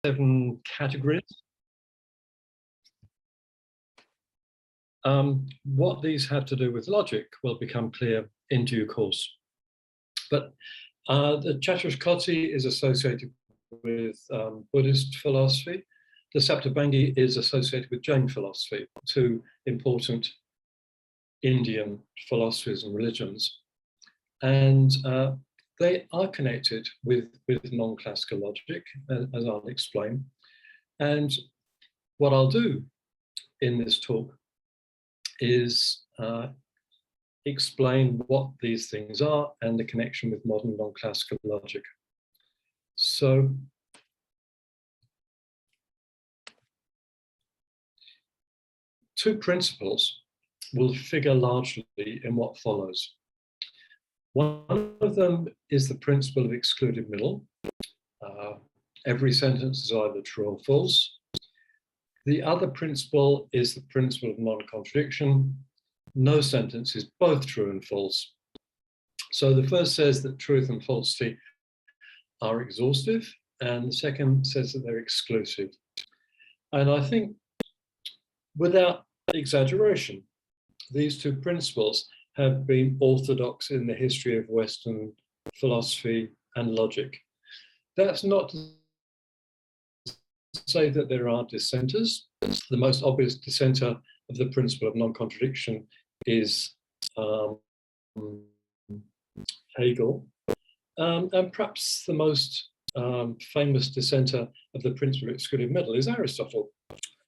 7 categories. What these have to do with logic will become clear in due course. But the Chatushkoti is associated with Buddhist philosophy. The Saptabhangi is associated with Jain philosophy, 2 important Indian philosophies and religions. And they are connected with non-classical logic, as I'll explain. And what I'll do in this talk is explain what these things are and the connection with modern non-classical logic. So, two principles will figure largely in what follows. One of them is the principle of excluded middle. Every sentence is either true or false. The other principle is the principle of non-contradiction. No sentence is both true and false. So the first says that truth and falsity are exhaustive, and the second says that they're exclusive. And I think, without exaggeration, these two principles have been orthodox in the history of Western philosophy and logic. That's not to say that there are dissenters. The most obvious dissenter of the principle of non-contradiction is Hegel. And perhaps the most famous dissenter of the principle of excluded middle is Aristotle,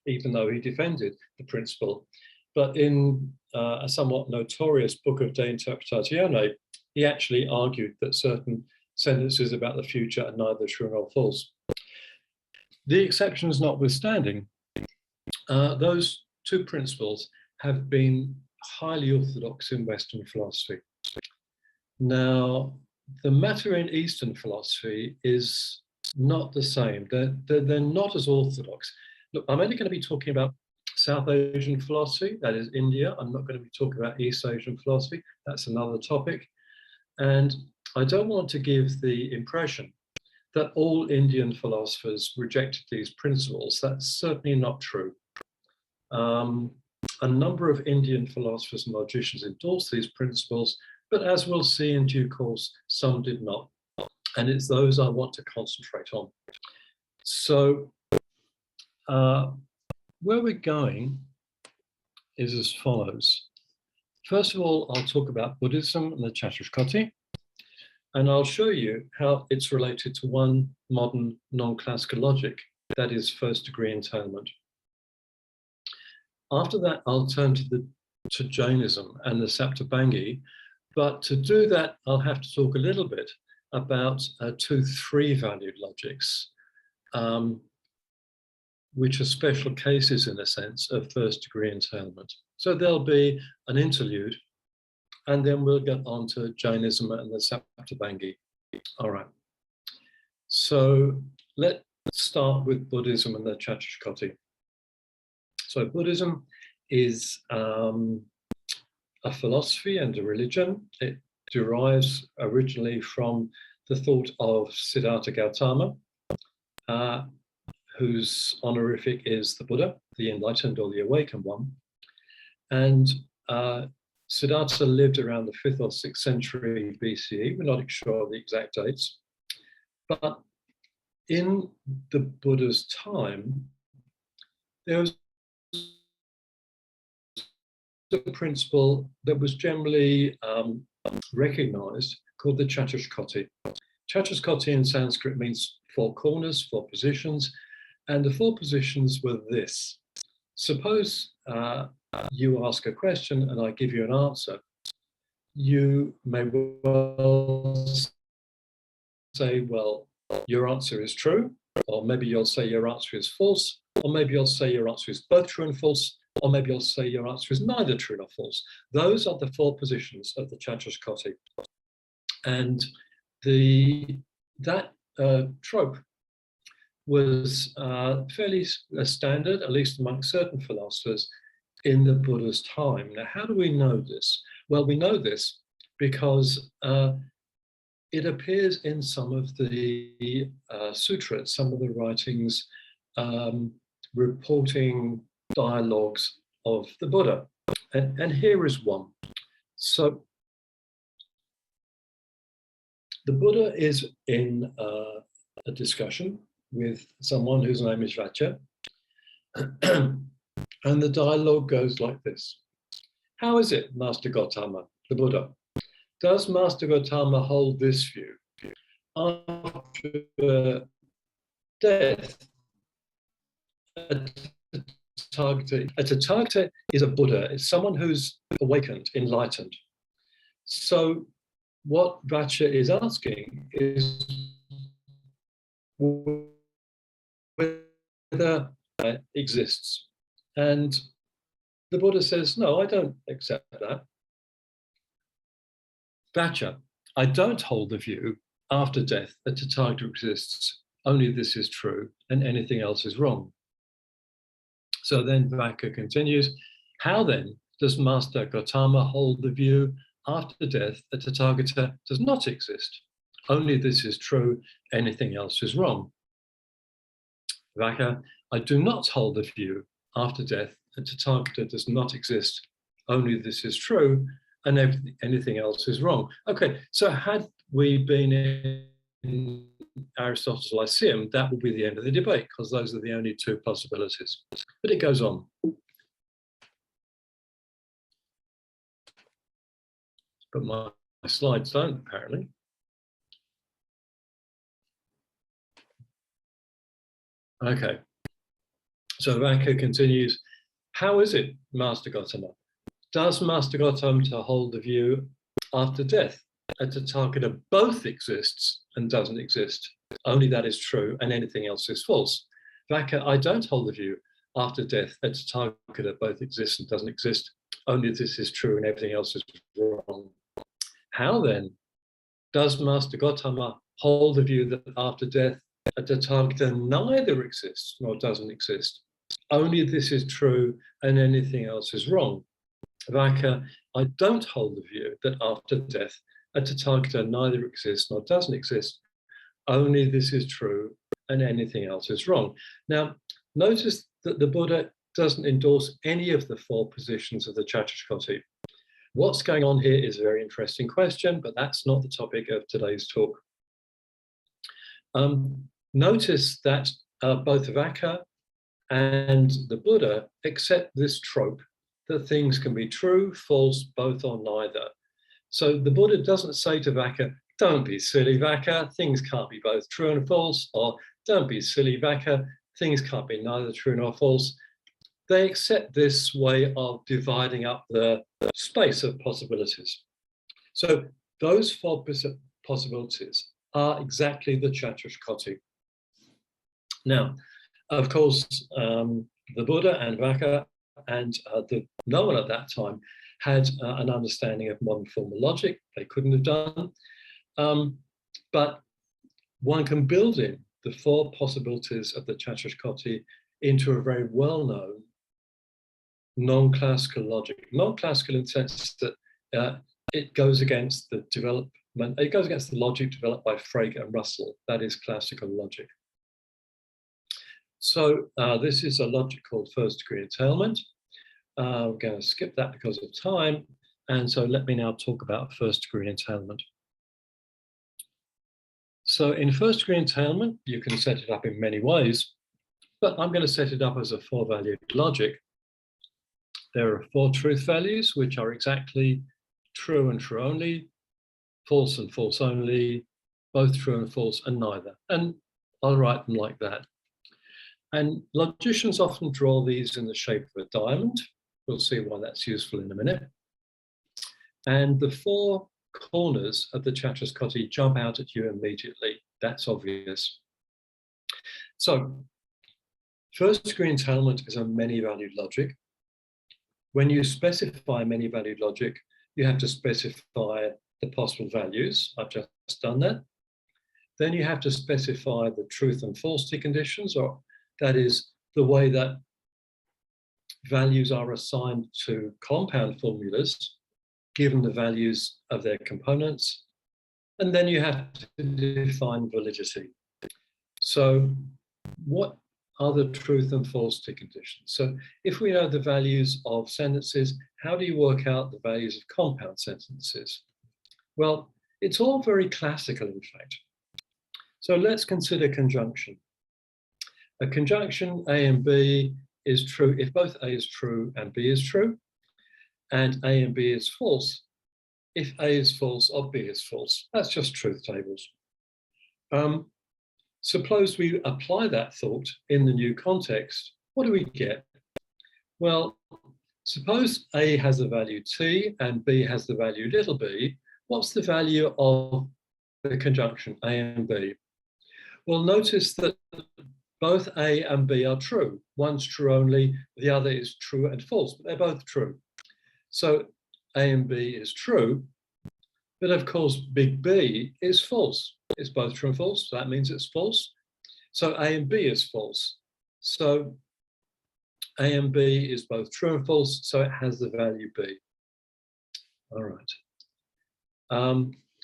even though he defended the principle. But in a somewhat notorious book of De Interpretatione, he actually argued that certain sentences about the future are neither true nor false. The exceptions notwithstanding, those two principles have been highly orthodox in Western philosophy. Now, the matter in Eastern philosophy is not the same. They're not as orthodox. Look, I'm only going to be talking about South Asian philosophy, that is India. I'm not going to be talking about East Asian philosophy. That's another topic. And I don't want to give the impression that all Indian philosophers rejected these principles. That's certainly not true. A number of Indian philosophers and logicians endorsed these principles, but as we'll see in due course, some did not. And it's those I want to concentrate on. So where we're going is as follows. First of all, I'll talk about Buddhism and the Chatushkoti, and I'll show you how it's related to one modern non-classical logic, that is first-degree entailment. After that, I'll turn to Jainism and the Saptabhangi, but to do that, I'll have to talk a little bit about 2 3-valued logics, which are special cases, in a sense, of first-degree entailment. So there'll be an interlude, and then we'll get on to Jainism and the Saptabhangi. All right. So let's start with Buddhism and the Chatushkoti. So Buddhism is a philosophy and a religion. It derives originally from the thought of Siddhartha Gautama, whose honorific is the Buddha, the enlightened or the awakened one. And Siddhartha lived around the 5th or 6th century BCE. We're not sure of the exact dates. But in the Buddha's time, there was a principle that was generally recognized called the Chatushkoti. Chatushkoti in Sanskrit means 4 corners, 4 positions. And the 4 positions were this. Suppose you ask a question and I give you an answer. You may well say, well, your answer is true, or maybe you'll say your answer is false, or maybe you'll say your answer is both true and false, or maybe you'll say your answer is neither true nor false. Those are the 4 positions of the Chatushkoti. And that trope was fairly standard, at least among certain philosophers, in the Buddha's time. Now, how do we know this? Well, we know this because it appears in some of the sutras, some of the writings reporting dialogues of the Buddha. And here is one. So the Buddha is in a discussion with someone whose name is Vacha. And the dialogue goes like this. How is it, Master Gautama, the Buddha? Does Master Gautama hold this view? After death, a Tathagata is a Buddha. It's someone who's awakened, enlightened. So what Vacha is asking is whether exists. And the Buddha says, no, I don't accept that. Vacha, I don't hold the view after death that Tathagata exists. Only this is true and anything else is wrong. So then Vacha continues, how then does Master Gautama hold the view after death that Tathagata does not exist? Only this is true, anything else is wrong. Vacha, I do not hold the view after death that Tathagata does not exist. Only this is true, and anything else is wrong. Okay, so had we been in Aristotle's Lyceum, that would be the end of the debate, because those are the only two possibilities. But it goes on. But my slides don't, apparently. Okay, so Vacha continues, how is it, Master Gautama? Does Master Gautama hold the view after death that Tathagata both exists and doesn't exist? Only that is true and anything else is false. Vacha, I don't hold the view after death that Tathagata both exists and doesn't exist. Only this is true and everything else is wrong. How then does Master Gautama hold the view that after death that Tathagata neither exists nor doesn't exist? Only this is true and anything else is wrong. Vacha, I don't hold the view that after death a Tathagata neither exists nor doesn't exist. Only this is true and anything else is wrong. Now, notice that the Buddha doesn't endorse any of the four positions of the Chattoskoti. What's going on here is a very interesting question, but that's not the topic of today's talk. Notice that both Vacha and the Buddha accept this trope that things can be true, false, both, or neither. So the Buddha doesn't say to Vacha, don't be silly, Vacha, things can't be both true and false, or don't be silly, Vacha, things can't be neither true nor false. They accept this way of dividing up the space of possibilities. So those four possibilities are exactly the Chattoskoti. Now, of course, the Buddha and Vacha and no one at that time had an understanding of modern formal logic. They couldn't have done. But one can build in the four possibilities of the Chattoskoti into a very well-known non-classical logic. Non-classical in the sense that it goes against the development, it goes against the logic developed by Frege and Russell. That is classical logic. So this is a logic called first degree entailment. I'm going to skip that because of time. And so let me now talk about first degree entailment. So in first degree entailment, you can set it up in many ways, but I'm going to set it up as a four-valued logic. There are four truth values, which are exactly true and true only, false and false only, both true and false, and neither. And I'll write them like that. And logicians often draw these in the shape of a diamond. We'll see why that's useful in a minute. And the four corners of the Chattoskoti jump out at you immediately. That's obvious. So first degree entailment is a many-valued logic. When you specify many-valued logic, you have to specify the possible values. I've just done that. Then you have to specify the truth and falsity conditions, or that is the way that values are assigned to compound formulas, given the values of their components. And then you have to define validity. So what are the truth and falsity conditions? So if we know the values of sentences, how do you work out the values of compound sentences? Well, it's all very classical, in fact. So let's consider conjunction. A conjunction A and B is true if both A is true and B is true, and A and B is false if A is false or B is false. That's just truth tables. Suppose we apply that thought in the new context. What do we get? Well, suppose A has the value T and B has the value little b. What's the value of the conjunction A and B? Well, notice that both A and B are true. One's true only, the other is true and false, but they're both true. So A and B is true, but of course, big B is false. It's both true and false, so that means it's false. So A and B is false. So A and B is both true and false, so it has the value B. All right.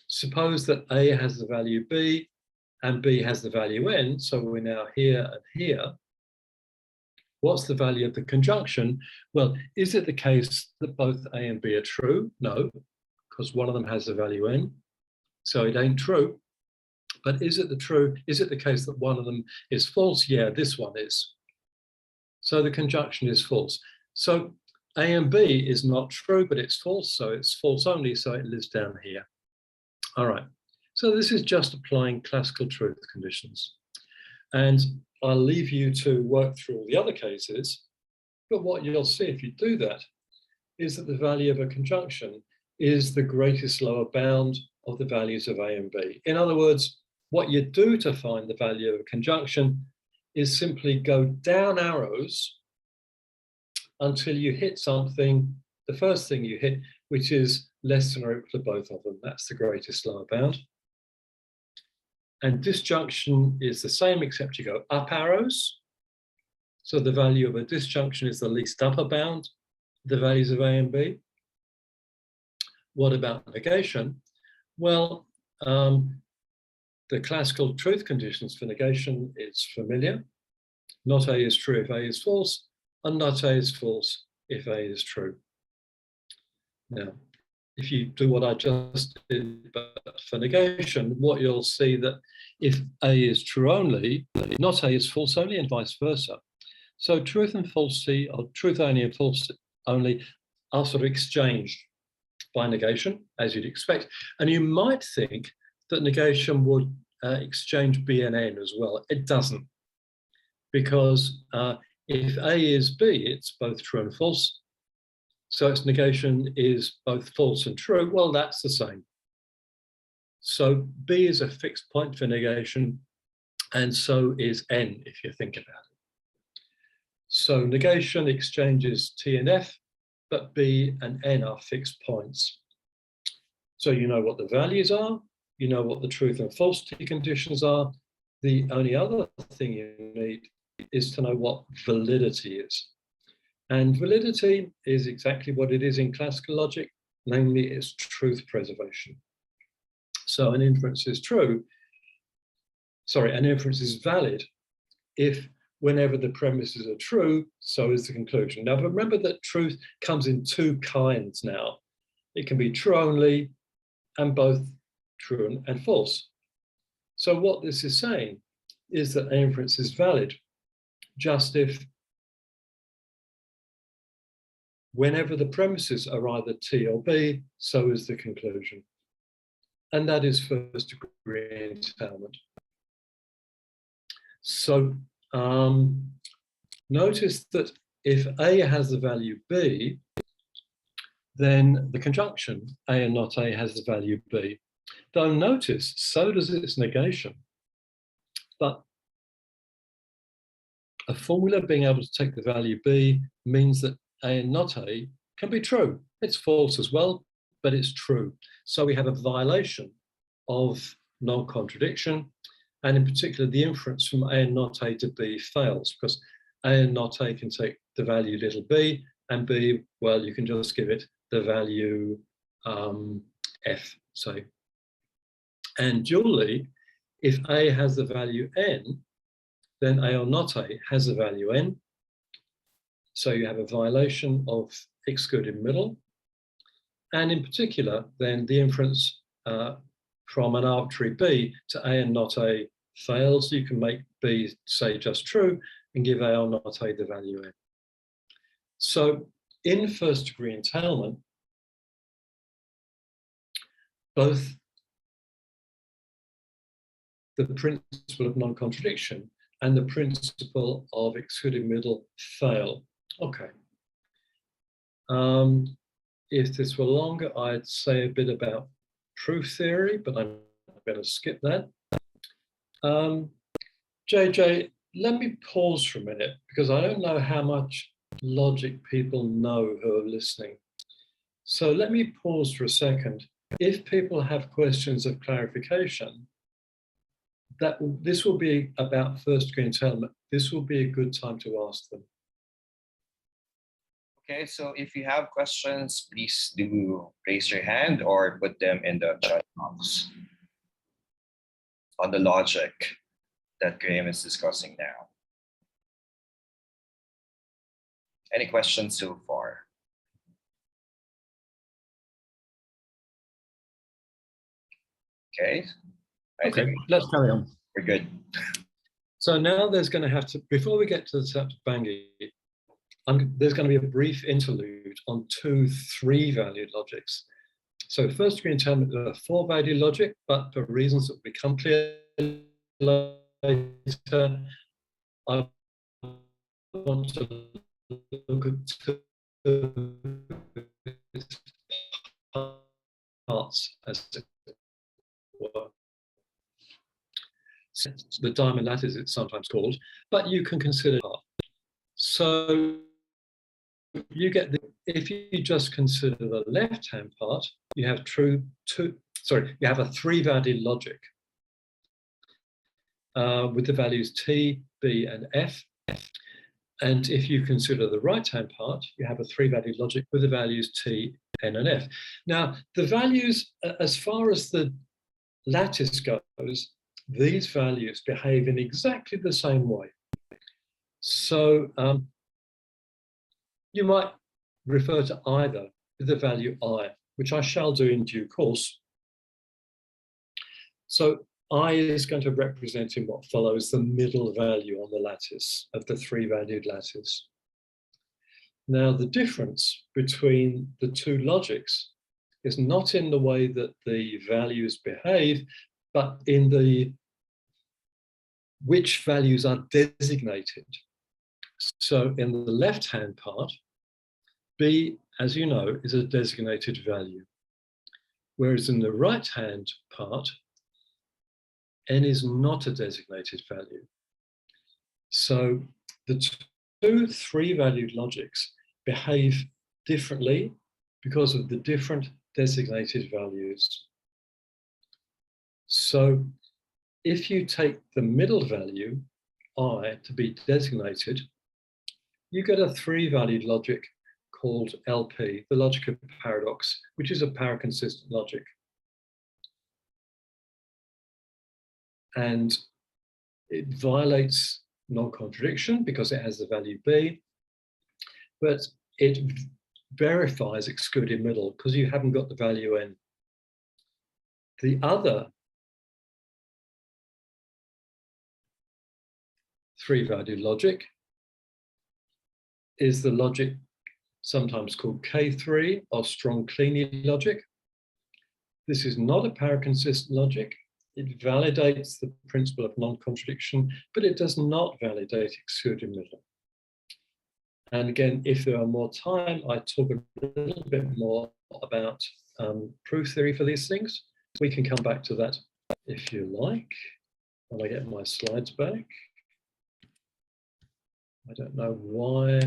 Suppose that A has the value B and B has the value N, so we're now here and here. What's the value of the conjunction? Well, is it the case that both A and B are true? No, because one of them has the value N, so it ain't true. But is it the case that one of them is false? Yeah, this one is. So the conjunction is false. So A and B is not true, but it's false, so it's false only, so it lives down here. All right, so this is just applying classical truth conditions. And I'll leave you to work through all the other cases, but what you'll see if you do that is that the value of a conjunction is the greatest lower bound of the values of A and B. In other words, what you do to find the value of a conjunction is simply go down arrows until you hit something, the first thing you hit, which is less than or equal to both of them. That's the greatest lower bound. And disjunction is the same, except you go up arrows. So the value of a disjunction is the least upper bound, the values of A and B. What about negation? Well, the classical truth conditions for negation is familiar. Not A is true if A is false, and not A is false if A is true. Now, if you do what I just did, but for negation, what you'll see that if A is true only, not A is false only, and vice versa. So truth and falsity, or truth only and false only, are sort of exchanged by negation, as you'd expect. And you might think that negation would exchange B and N as well. It doesn't, because if A is B, it's both true and false. So its negation is both false and true. Well, that's the same. So B is a fixed point for negation, and so is N, if you think about it. So negation exchanges T and F, but B and N are fixed points. So you know what the values are, you know what the truth and falsity conditions are. The only other thing you need is to know what validity is. And validity is exactly what it is in classical logic, namely it's truth preservation. So an inference is an inference is valid if whenever the premises are true, so is the conclusion. Now remember that truth comes in two kinds now. It can be true only and both true and false. So what this is saying is that an inference is valid just if whenever the premises are either T or B, so is the conclusion. And that is first degree entailment. So notice that if A has the value B, then the conjunction A and not A has the value B. Though notice, so does its negation. But a formula being able to take the value B means that A and not A can be true. It's false as well, but it's true. So we have a violation of non-contradiction, and in particular, the inference from A and not A to B fails, because A and not A can take the value little b, and B, well, you can just give it the value F, say. And dually, if A has the value n, then A or not A has the value n. So you have a violation of excluded middle. And in particular, then the inference from an arbitrary B to A and not A fails. You can make B say just true and give A or not A the value n. So in first degree entailment, both the principle of non-contradiction and the principle of excluded middle fail. Okay. If this were longer, I'd say a bit about proof theory, but I'm going to skip that. JJ, let me pause for a minute because I don't know how much logic people know who are listening. So let me pause for a second. If people have questions of clarification, this will be about first degree entailment. This will be a good time to ask them. Okay, so if you have questions, please do raise your hand or put them in the chat box on the logic that Graham is discussing now. Any questions so far? Okay. Okay, let's carry on. We're good. So now there's going to have to, before we get to the Sapir-Whorf, there's going to be a brief interlude on 2 3-valued logics. So first degree entailment is a 4-value logic, but for reasons that will become clear later, I want to look at 2 parts as it were. The diamond lattice it's sometimes called, but you can consider part. So you get if you just consider the left-hand part, you have you have a 3-value logic with the values T, B, and F. And if you consider the right-hand part, you have a 3-value logic with the values T, N, and F. Now, the values, as far as the lattice goes, these values behave in exactly the same way. So you might refer to either with the value I, which I shall do in due course. So I is going to represent in what follows the middle value on the lattice of the 3-valued lattice. Now, the difference between the 2 logics is not in the way that the values behave, but in the which values are designated. So in the left-hand part, B, as you know, is a designated value. Whereas in the right-hand part, N is not a designated value. So the 2 3-valued logics behave differently because of the different designated values. So if you take the middle value, I, to be designated, you get a 3-valued logic called LP, the logic of paradox, which is a paraconsistent logic. And it violates non-contradiction because it has the value B, but it verifies excluded middle because you haven't got the value N. The other 3-valued logic is the logic sometimes called K3 or strong Kleene logic. This is not a paraconsistent logic. It validates the principle of non-contradiction, but it does not validate excluded middle. And again, if there are more time, I talk a little bit more about proof theory for these things. We can come back to that if you like, when I get my slides back. I don't know why.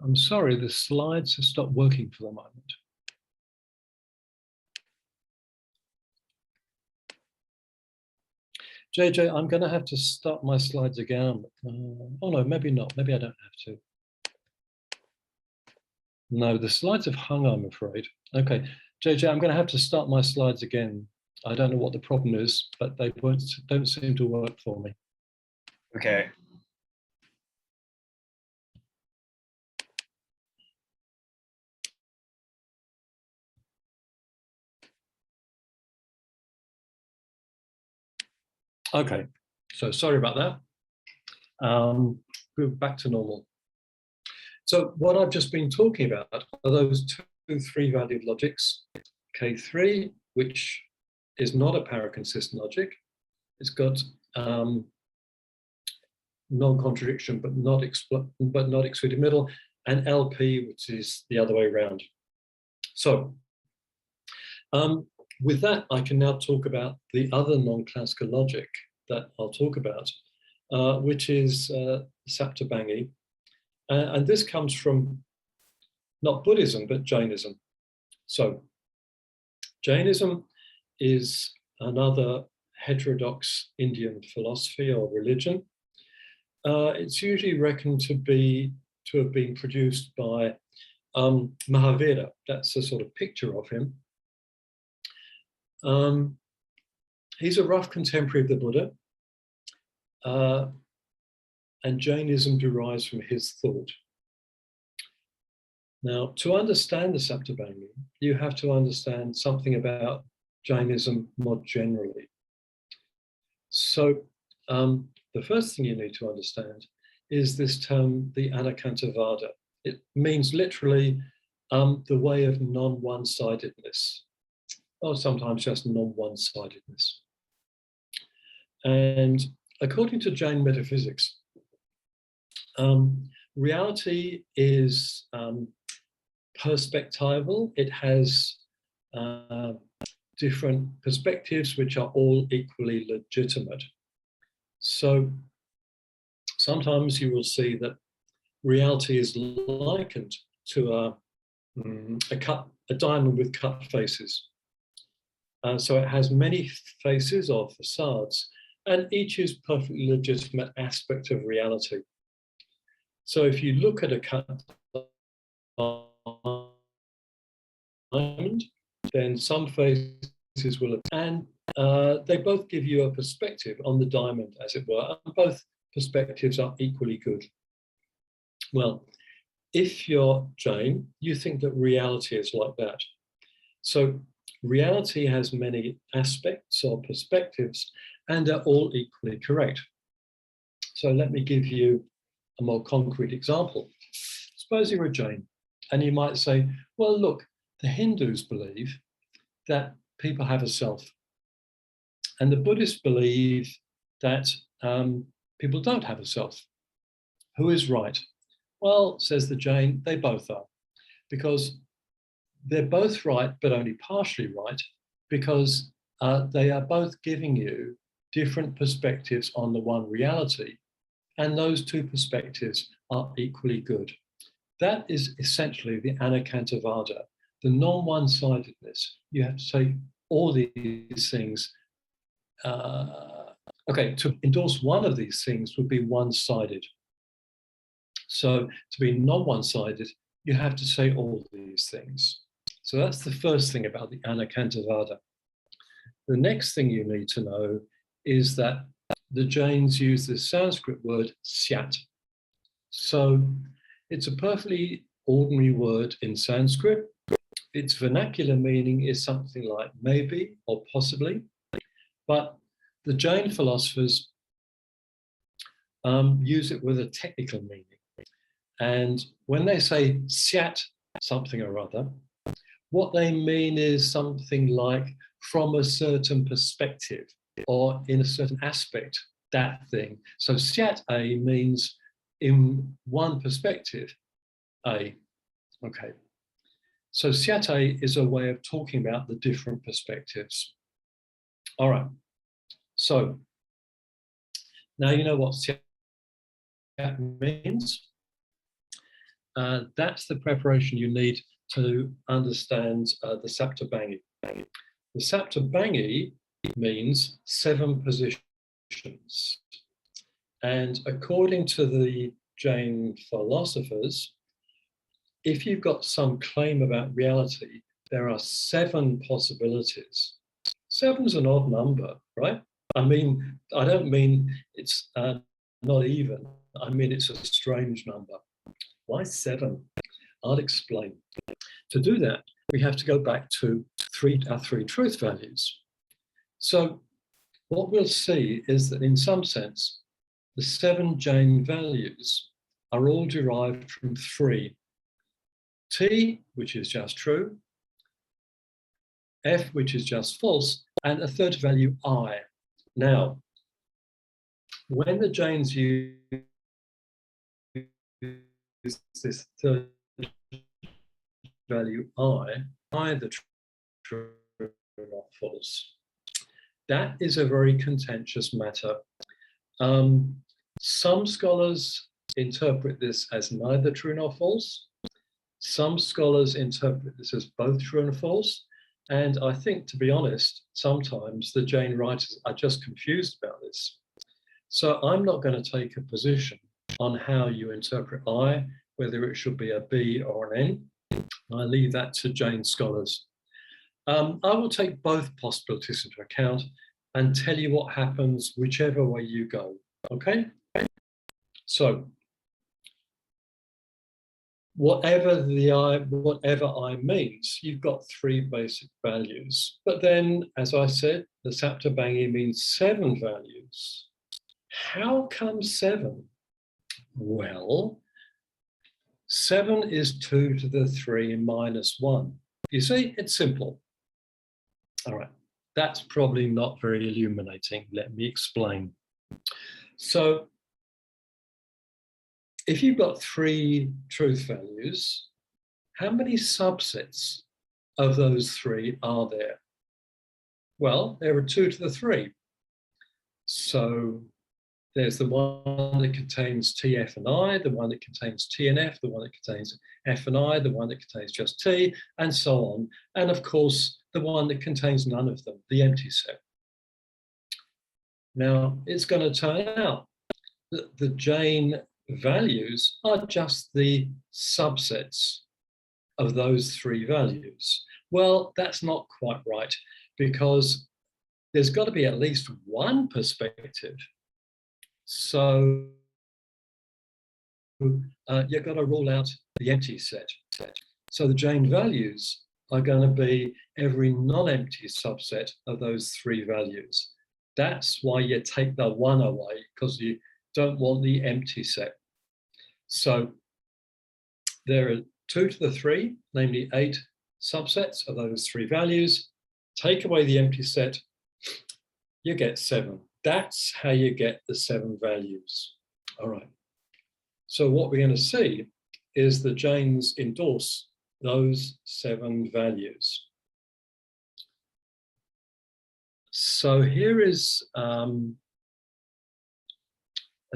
I'm sorry, the slides have stopped working for the moment. JJ, I'm going to have to start my slides again. Oh no, maybe not. Maybe I don't have to. No, the slides have hung, I'm afraid. Okay, JJ, I'm going to have to start my slides again. I don't know what the problem is, but they don't seem to work for me. Okay. Okay, so sorry about that. We're back to normal. So what I've just been talking about are those two three-valued logics, K3, which is not a paraconsistent logic. It's got non-contradiction, but not excluded middle, and LP, which is the other way around. So with that, I can now talk about the other non-classical logic that I'll talk about, which is Saptabangi. And this comes from not Buddhism, but Jainism. So Jainism is another heterodox Indian philosophy or religion. It's usually reckoned to have been produced by Mahavira. That's a sort of picture of him. He's a rough contemporary of the Buddha, and Jainism derives from his thought. Now, to understand the Saptabangi, you have to understand something about Jainism more generally. So the first thing you need to understand is this term, the Anekantavada. It means literally the way of non-one-sidedness, or sometimes just non-one-sidedness. And according to Jain metaphysics, reality is perspectival. It has different perspectives which are all equally legitimate. So sometimes you will see that reality is likened to a diamond with cut faces. So it has many faces or facades, and each is perfectly legitimate aspect of reality. So if you look at a cut diamond, then some faces will, and they both give you a perspective on the diamond, as it were, and both perspectives are equally good. Well, if you're Jain, you think that reality is like that. So reality has many aspects or perspectives and are all equally correct. So let me give you a more concrete example. Suppose you're a Jain and you might say, well, look, the Hindus believe that people have a self, and the Buddhists believe that people don't have a self. Who is right? Well, says the Jain, they both are, because they're both right, but only partially right, because they are both giving you different perspectives on the one reality, and those two perspectives are equally good. That is essentially the Anekantavada, the non-one-sidedness. You have to take all these things. Okay, to endorse one of these things would be one-sided. So to be non-one-sided, you have to say all these things. So that's the first thing about the Anekantavada. The next thing you need to know is that the Jains use the Sanskrit word syat. So it's a perfectly ordinary word in Sanskrit. Its vernacular meaning is something like maybe or possibly, but the Jain philosophers use it with a technical meaning. And when they say syat something or other, what they mean is something like from a certain perspective or in a certain aspect, that thing. So syat A means in one perspective, A. Okay. So syat A is a way of talking about the different perspectives. All right. So now you know what syat means. That's the preparation you need to understand the Saptabangi. The Saptabangi means 7 positions And according to the Jain philosophers, if you've got some claim about reality, there are 7 possibilities. 7's an odd number, right? I mean, I don't mean it's not even. I mean, it's a strange number. Why 7? I'll explain. To do that, we have to go back to our 3 truth values. So what we'll see is that in some sense, the 7 Jain values are all derived from 3. T, which is just true, F, which is just false, and a 3rd value, I. Now, when the Jains use this 3rd value, I, the true or false, that is a very contentious matter. Some scholars interpret this as neither true nor false. Some scholars interpret this as both true and false. And I think, to be honest, sometimes the Jain writers are just confused about this. So I'm not going to take a position on how you interpret I, whether it should be a B or an N. I leave that to Jain scholars. I will take both possibilities into account and tell you what happens whichever way you go, okay? So, whatever I means, you've got 3 basic values. But then, as I said, the Saptabangi means 7 values. How come 7? Well, 7 is 2 to the 3 minus 1. You see, it's simple. All right, that's probably not very illuminating. Let me explain. So, if you've got 3 truth values, how many subsets of those 3 are there? Well, there are 2 to the 3. So there's the one that contains T, F, and I, the one that contains T and F, the one that contains F and I, the one that contains just T, and so on. And of course, the one that contains none of them, the empty set. Now, it's going to turn out that the Jain values are just the subsets of those 3 values. Well, that's not quite right, because there's got to be at least one perspective. So you've got to rule out the empty set. So the Jain values are going to be every non-empty subset of those 3 values. That's why you take the 1 away, because you don't want the empty set. So there are 2 to the 3, namely 8 subsets of those 3 values. Take away the empty set, you get 7. That's how you get the 7 values. All right. So what we're going to see is the Jains endorse those 7 values. So here is a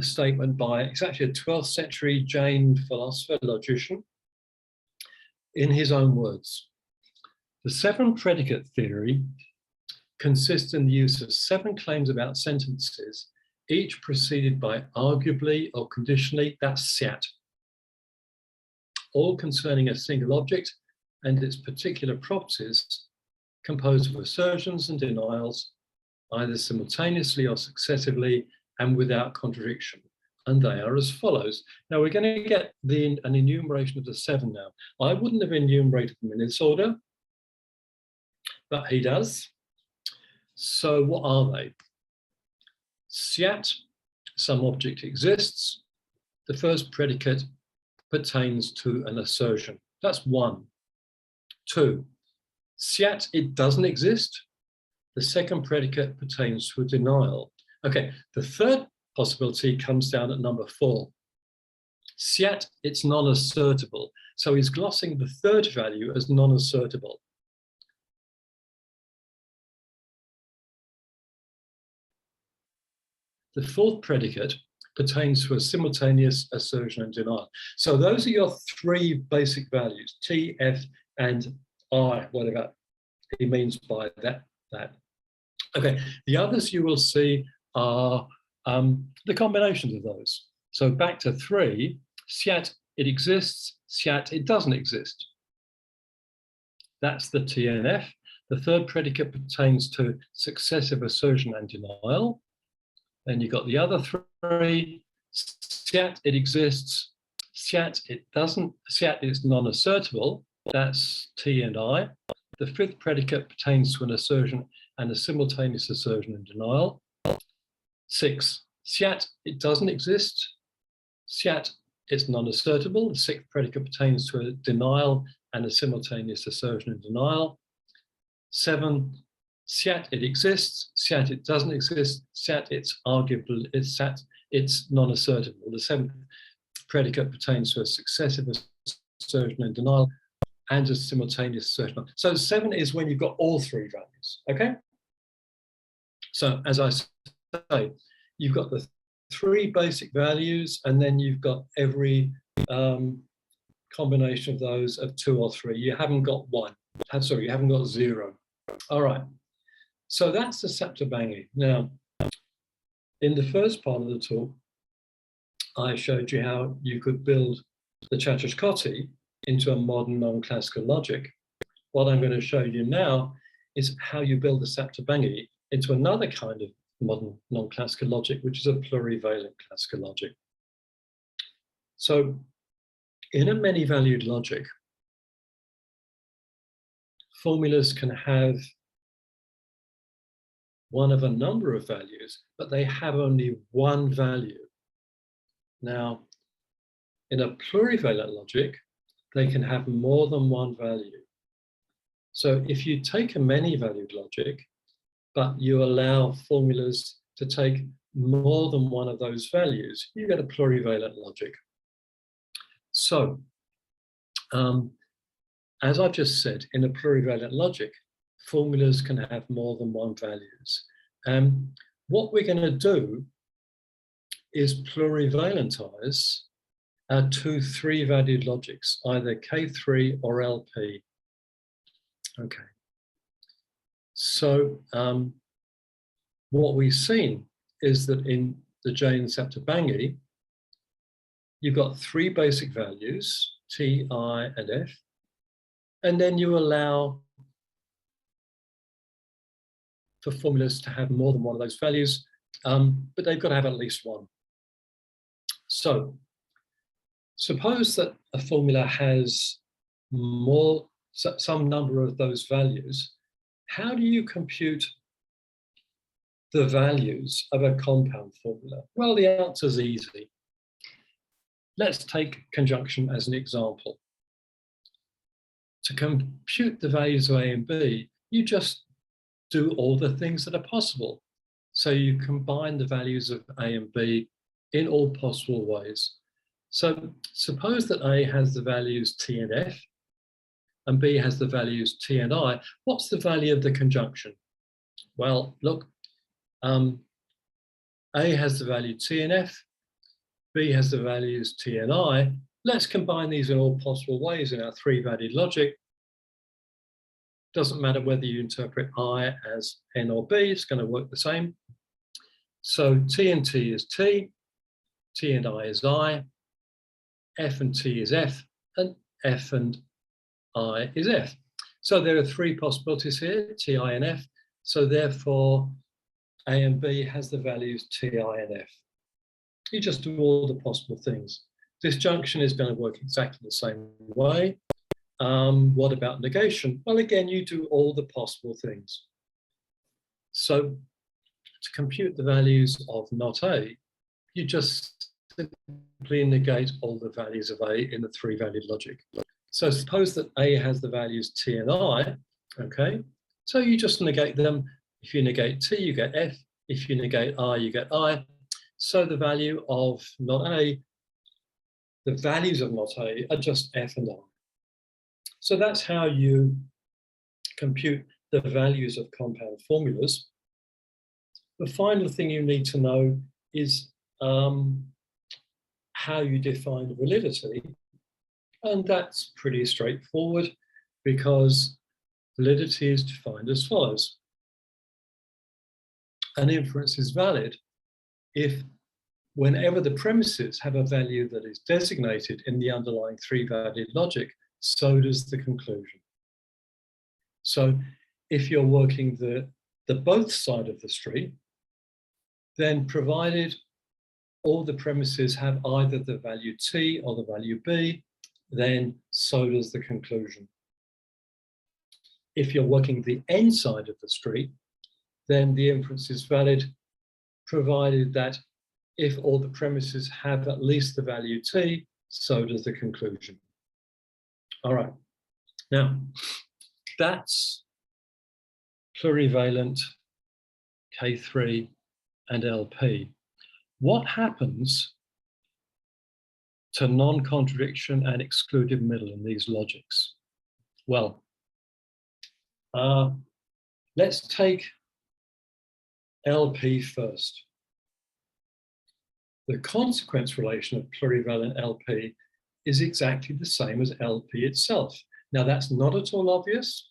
statement by, it's actually a 12th century Jain philosopher, logician, in his own words. The 7 predicate theory consists in the use of 7 claims about sentences, each preceded by arguably or conditionally, that's syat, all concerning a single object and its particular properties, composed of assertions and denials, either simultaneously or successively and without contradiction. And they are as follows. Now we're going to get an enumeration of the 7 now. I wouldn't have enumerated them in this order, but he does. So what are they? Syat, some object exists. The first predicate pertains to an assertion. That's 1. 2, syat, it doesn't exist. The second predicate pertains to a denial. Okay, the third possibility comes down at number 4. Syat, it's non-assertable. So he's glossing the third value as non-assertable. The fourth predicate pertains to a simultaneous assertion and denial. So those are your 3 basic values, T, F, and I, whatever he means by that. Okay, the others you will see are the combinations of those. So back to 3, scat it exists, scat it doesn't exist. That's the TNF. The third predicate pertains to successive assertion and denial. Then you've got the other 3, scat it exists, scat it doesn't, scat is non-assertable, that's T and I. The 5th predicate pertains to an assertion and a simultaneous assertion and denial. 6, scat it doesn't exist, scat it's non-assertable. The 6th predicate pertains to a denial and a simultaneous assertion and denial. 7, scat it exists, scat it doesn't exist, scat it's arguable, it's non-assertable. The 7th predicate pertains to a successive assertion and denial and a simultaneous assertion. So 7 is when you've got all 3 values, okay? So as I say, you've got the 3 basic values, and then you've got every combination of those of 2 or 3. You haven't got 1. Sorry, you haven't got 0. All right. So that's the Saptabangi. Now, in the first part of the talk, I showed you how you could build the Chattox-Coty into a modern non-classical logic. What I'm going to show you now is how you build the Saptabangi into another kind of modern non-classical logic, which is a plurivalent classical logic. So in a many-valued logic, formulas can have one of a number of values, but they have only one value. Now, in a plurivalent logic, they can have more than one value. So if you take a many-valued logic, but you allow formulas to take more than one of those values, you get a plurivalent logic. So, as I've just said, in a plurivalent logic, formulas can have more than one values. What we're going to do is plurivalentize our 2 3-valued logics, either K3 or LP. Okay. So what we've seen is that in the Jane Saptabangi, you've got 3 basic values, T, I, and F, and then you allow for formulas to have more than one of those values, but they've got to have at least one. So suppose that a formula has some number of those values. How do you compute the values of a compound formula? Well, the answer is easy. Let's take conjunction as an example. To compute the values of A and B, you just do all the things that are possible. So you combine the values of A and B in all possible ways. So suppose that A has the values T and F, and B has the values T and I. What's the value of the conjunction? Well, look, A has the value T and F, B has the values T and I. Let's combine these in all possible ways in our 3-valued logic. Doesn't matter whether you interpret I as N or B, it's going to work the same. So T and T is T, T and I is I, F and T is F, and F and I is F. So there are 3 possibilities here, Ti and F. So therefore, A and B has the values Ti and F. You just do all the possible things. Disjunction is going to work exactly the same way. What about negation? Well, again, you do all the possible things. So to compute the values of not A, you just simply negate all the values of A in the 3-valued logic. So suppose that A has the values T and I, okay? So you just negate them. If you negate T, you get F. If you negate I, you get I. So the value of not A, the values of not A are just F and I. So that's how you compute the values of compound formulas. The final thing you need to know is how you define validity. And that's pretty straightforward because validity is defined as follows. An inference is valid if whenever the premises have a value that is designated in the underlying three-valued logic, so does the conclusion. So if you're working the both side of the street, then provided all the premises have either the value T or the value B, then so does the conclusion. If you're working the end side of the street, then the inference is valid, provided that if all the premises have at least the value T, so does the conclusion. All right, now that's plurivalent K3 and LP. What happens to non-contradiction and excluded middle in these logics? Well, let's take LP first. The consequence relation of plurivalent LP is exactly the same as LP itself. Now, that's not at all obvious.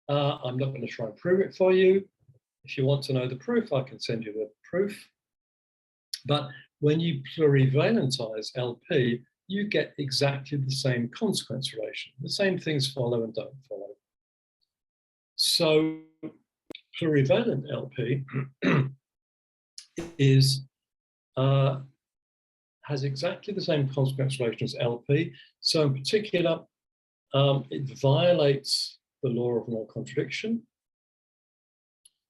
I'm not going to try and prove it for you. If you want to know the proof, I can send you the proof. But when you plurivalentize LP, you get exactly the same consequence relation. The same things follow and don't follow. So plurivalent LP is has exactly the same consequence relation as LP. So in particular, it violates the law of non-contradiction,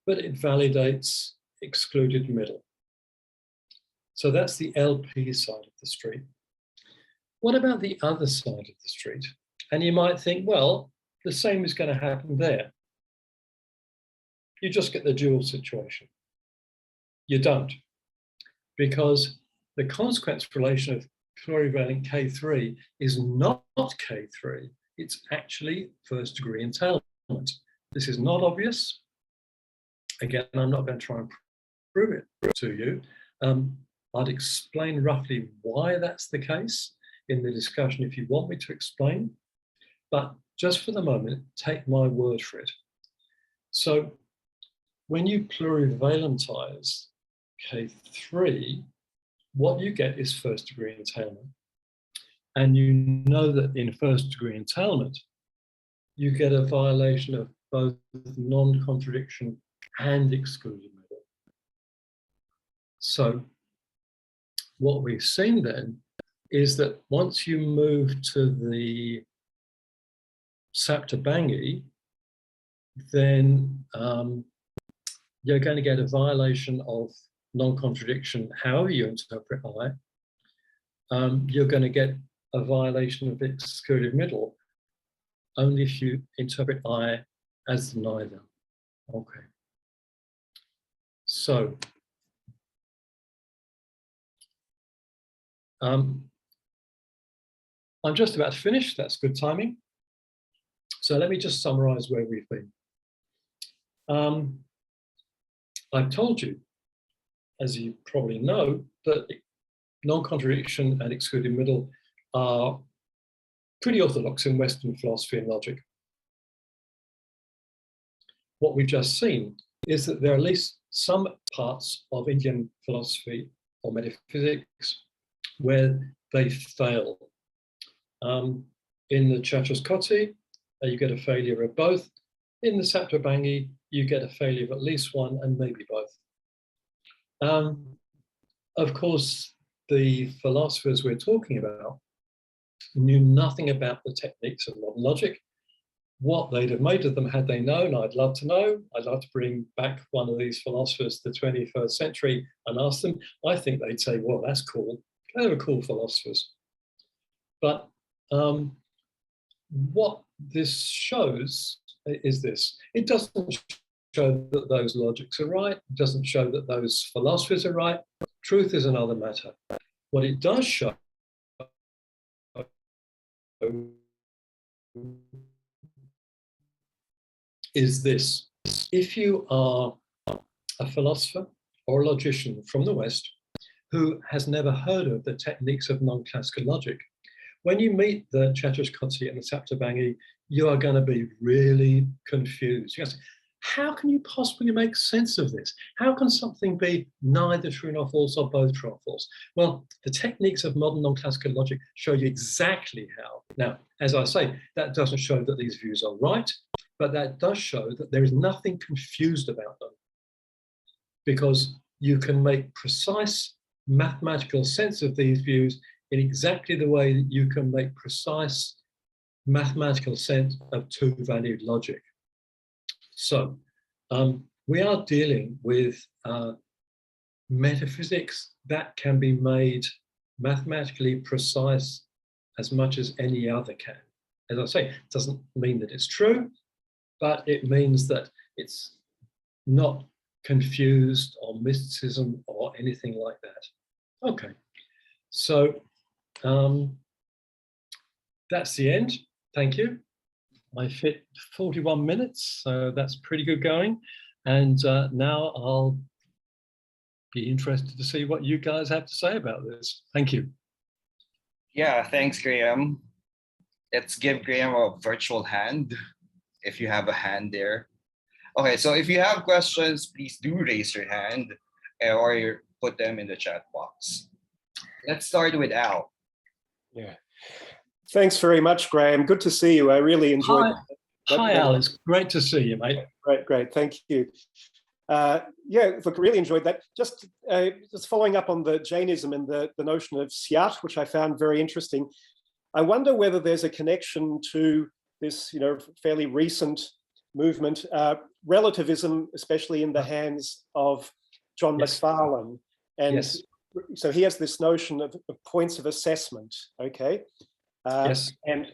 but it validates excluded middle. So that's the LP side of the street. What about the other side of the street? And you might think, well, the same is going to happen there. You just get the dual situation. You don't, because the consequence relation of plurivalent K3 is not K3, it's actually first degree entailment. This is not obvious. Again, I'm not going to try and prove it to you. I'd explain roughly why that's the case in the discussion if you want me to explain, but just for the moment, take my word for it. So when you plurivalentize K3, what you get is first degree entailment. And you know that in first degree entailment, you get a violation of both non-contradiction and excluded middle. So what we've seen then is that once you move to the Saptabangi, then you're going to get a violation of non-contradiction, however you interpret I. You're going to get a violation of excluded middle only if you interpret I as neither. Okay. So I'm just about to finish. That's good timing. So let me just summarize where we've been. I've told you, as you probably know, that non-contradiction and excluded middle are pretty orthodox in Western philosophy and logic. What we've just seen is that there are at least some parts of Indian philosophy or metaphysics where they fail. In the Chatraskoti, you get a failure of both. In the Saptabangi, you get a failure of at least one and maybe both. Of course, the philosophers we're talking about knew nothing about the techniques of modern logic. What they'd have made of them had they known, I'd love to know. I'd love to bring back one of these philosophers to the 21st century and ask them. I think they'd say, well, that's cool. They were cool philosophers. But what this shows is this. It doesn't show that those logics are right. It doesn't show that those philosophers are right. Truth is another matter. What it does show is this. If you are a philosopher or a logician from the West who has never heard of the techniques of non-classical logic, when you meet the Chatraskoti and the Saptabangi, you are going to be really confused. You say, how can you possibly make sense of this? How can something be neither true nor false or both true or false? Well, the techniques of modern non-classical logic show you exactly how. Now, as I say, that doesn't show that these views are right, but that does show that there is nothing confused about them, because you can make precise mathematical sense of these views in exactly the way that you can make precise mathematical sense of two-valued logic. So we are dealing with metaphysics that can be made mathematically precise as much as any other can. As I say, it doesn't mean that it's true, but it means that it's not confused or mysticism or anything like that. Okay, so that's the end. Thank you. I fit 41 minutes, so that's pretty good going. And now I'll be interested to see what you guys have to say about this. Thank you. Yeah, thanks, Graham. Let's give Graham a virtual hand, if you have a hand there. Okay, so if you have questions, please do raise your hand or put them in the chat box. Let's start with Al. Yeah. Thanks very much, Graham. Good to see you. I really enjoyed it. Hi, Al. It's great to see you, mate. Great. Thank you. Yeah, look, really enjoyed that. Just following up on the Jainism and the notion of syat, which I found very interesting. I wonder whether there's a connection to this, fairly recent movement, relativism, especially in the hands of John Macfarlane. And so he has this notion of points of assessment, okay? And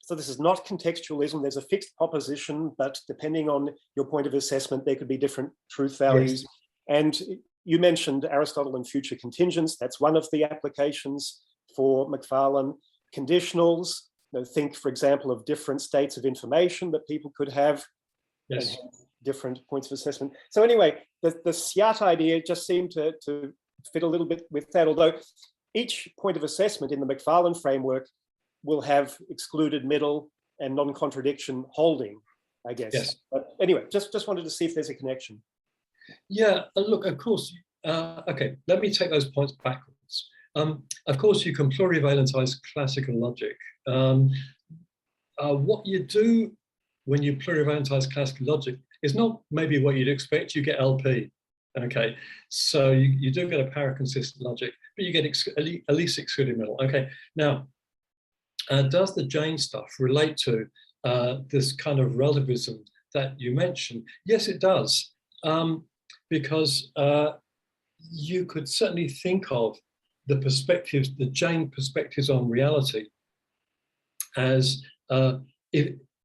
so this is not contextualism. There's a fixed proposition, but depending on your point of assessment, there could be different truth values. And you mentioned Aristotle and future contingents. That's one of the applications for Macfarlane. Conditionals, think, for example, of different states of information that people could have, and have different points of assessment. So anyway, the syat idea just seemed to fit a little bit with that, although each point of assessment in the Macfarlane framework will have excluded middle and non-contradiction holding, I guess. But anyway, just wanted to see if there's a connection. Yeah, look, of course. Okay, let me take those points backwards. Of course, you can plurivalentize classical logic. What you do when you plurivalentize classical logic is not maybe what you'd expect. You get LP. Okay, so you do get a paraconsistent logic, but you get at least excluded middle. Okay, now, does the Jain stuff relate to this kind of relativism that you mentioned? Yes, it does, because you could certainly think of the perspectives, the Jain perspectives on reality, as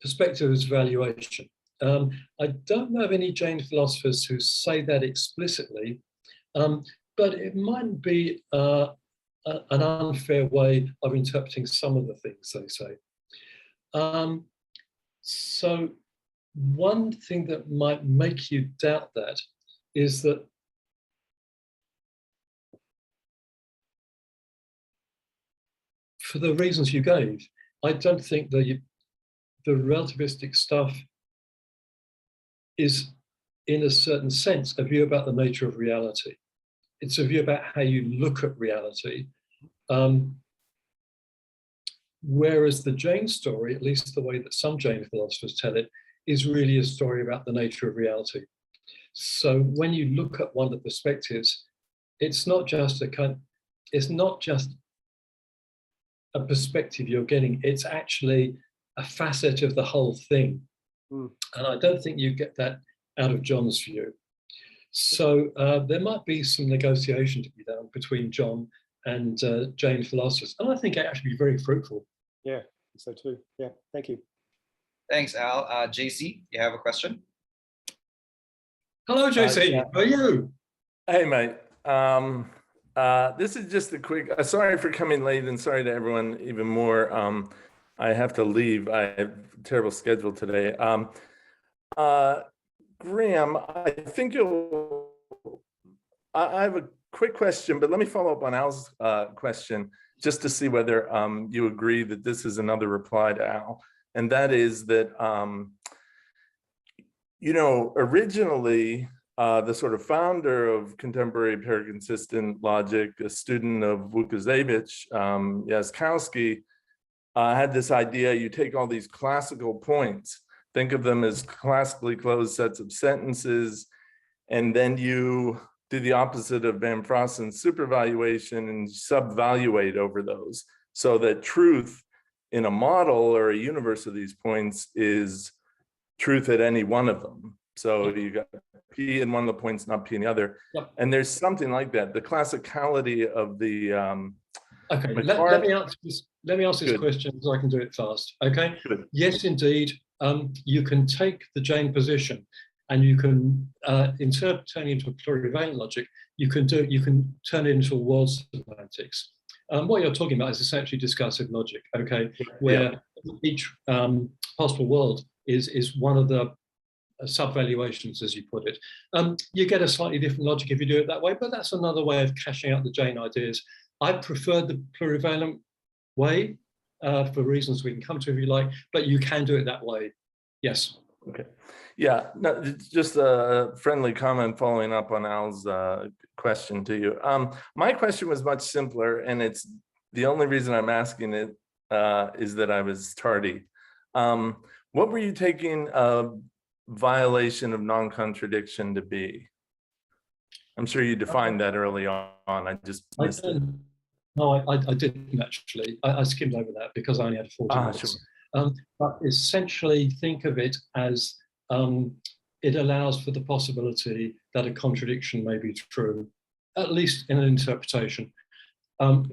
perspectives of valuation. I don't know of any Jain philosophers who say that explicitly, but it might be an unfair way of interpreting some of the things they say. So one thing that might make you doubt that is that for the reasons you gave, I don't think the relativistic stuff is, in a certain sense, a view about the nature of reality. It's a view about how you look at reality. Whereas the Jain story, at least the way that some Jain philosophers tell it, is really a story about the nature of reality. So when you look at one of the perspectives, it's not just a perspective you're getting, it's actually a facet of the whole thing. And I don't think you get that out of John's view. So there might be some negotiation to be done between John and Jain philosophers. And I think it actually be very fruitful. Yeah, so too. Yeah, thank you. Thanks, Al. JC, you have a question? Hello, JC. How are you? Hey, mate. This is just a quick, sorry for coming late and sorry to everyone even more. I have to leave. I have a terrible schedule today. Graham, I think I have a quick question, but let me follow up on Al's question just to see whether you agree that this is another reply to Al. And that is that Originally, the sort of founder of contemporary pair-consistent logic, a student of Łukasiewicz, Jaskowski, had this idea: you take all these classical points, think of them as classically closed sets of sentences, and then you do the opposite of Van Frossen's supervaluation and subvaluate over those, so that truth in a model or a universe of these points is truth at any one of them. So you got P in one of the points, not P in the other. Yep. And there's something like that. The classicality of the okay, let me answer this Good. question so I can do it fast. Okay. Good. Yes, indeed. You can take the Jane position and you can interpret turning into a plurivalent logic. You can turn it into a world semantics. What you're talking about is essentially discursive logic, okay, where each possible world is one of the subvaluations, as you put it. You get a slightly different logic if you do it that way, but that's another way of cashing out the Jane ideas. I prefer the plurivalent way for reasons we can come to if you like, but you can do it that way. Yes. Okay. Yeah, no, just a friendly comment following up on Al's question to you. My question was much simpler, and it's the only reason I'm asking it is that I was tardy. What were you taking a violation of non-contradiction to be? I'm sure you defined that early on. I just missed it. No, I didn't actually. I skimmed over that because I only had 40 minutes. Sure. But essentially, think of it as it allows for the possibility that a contradiction may be true, at least in an interpretation.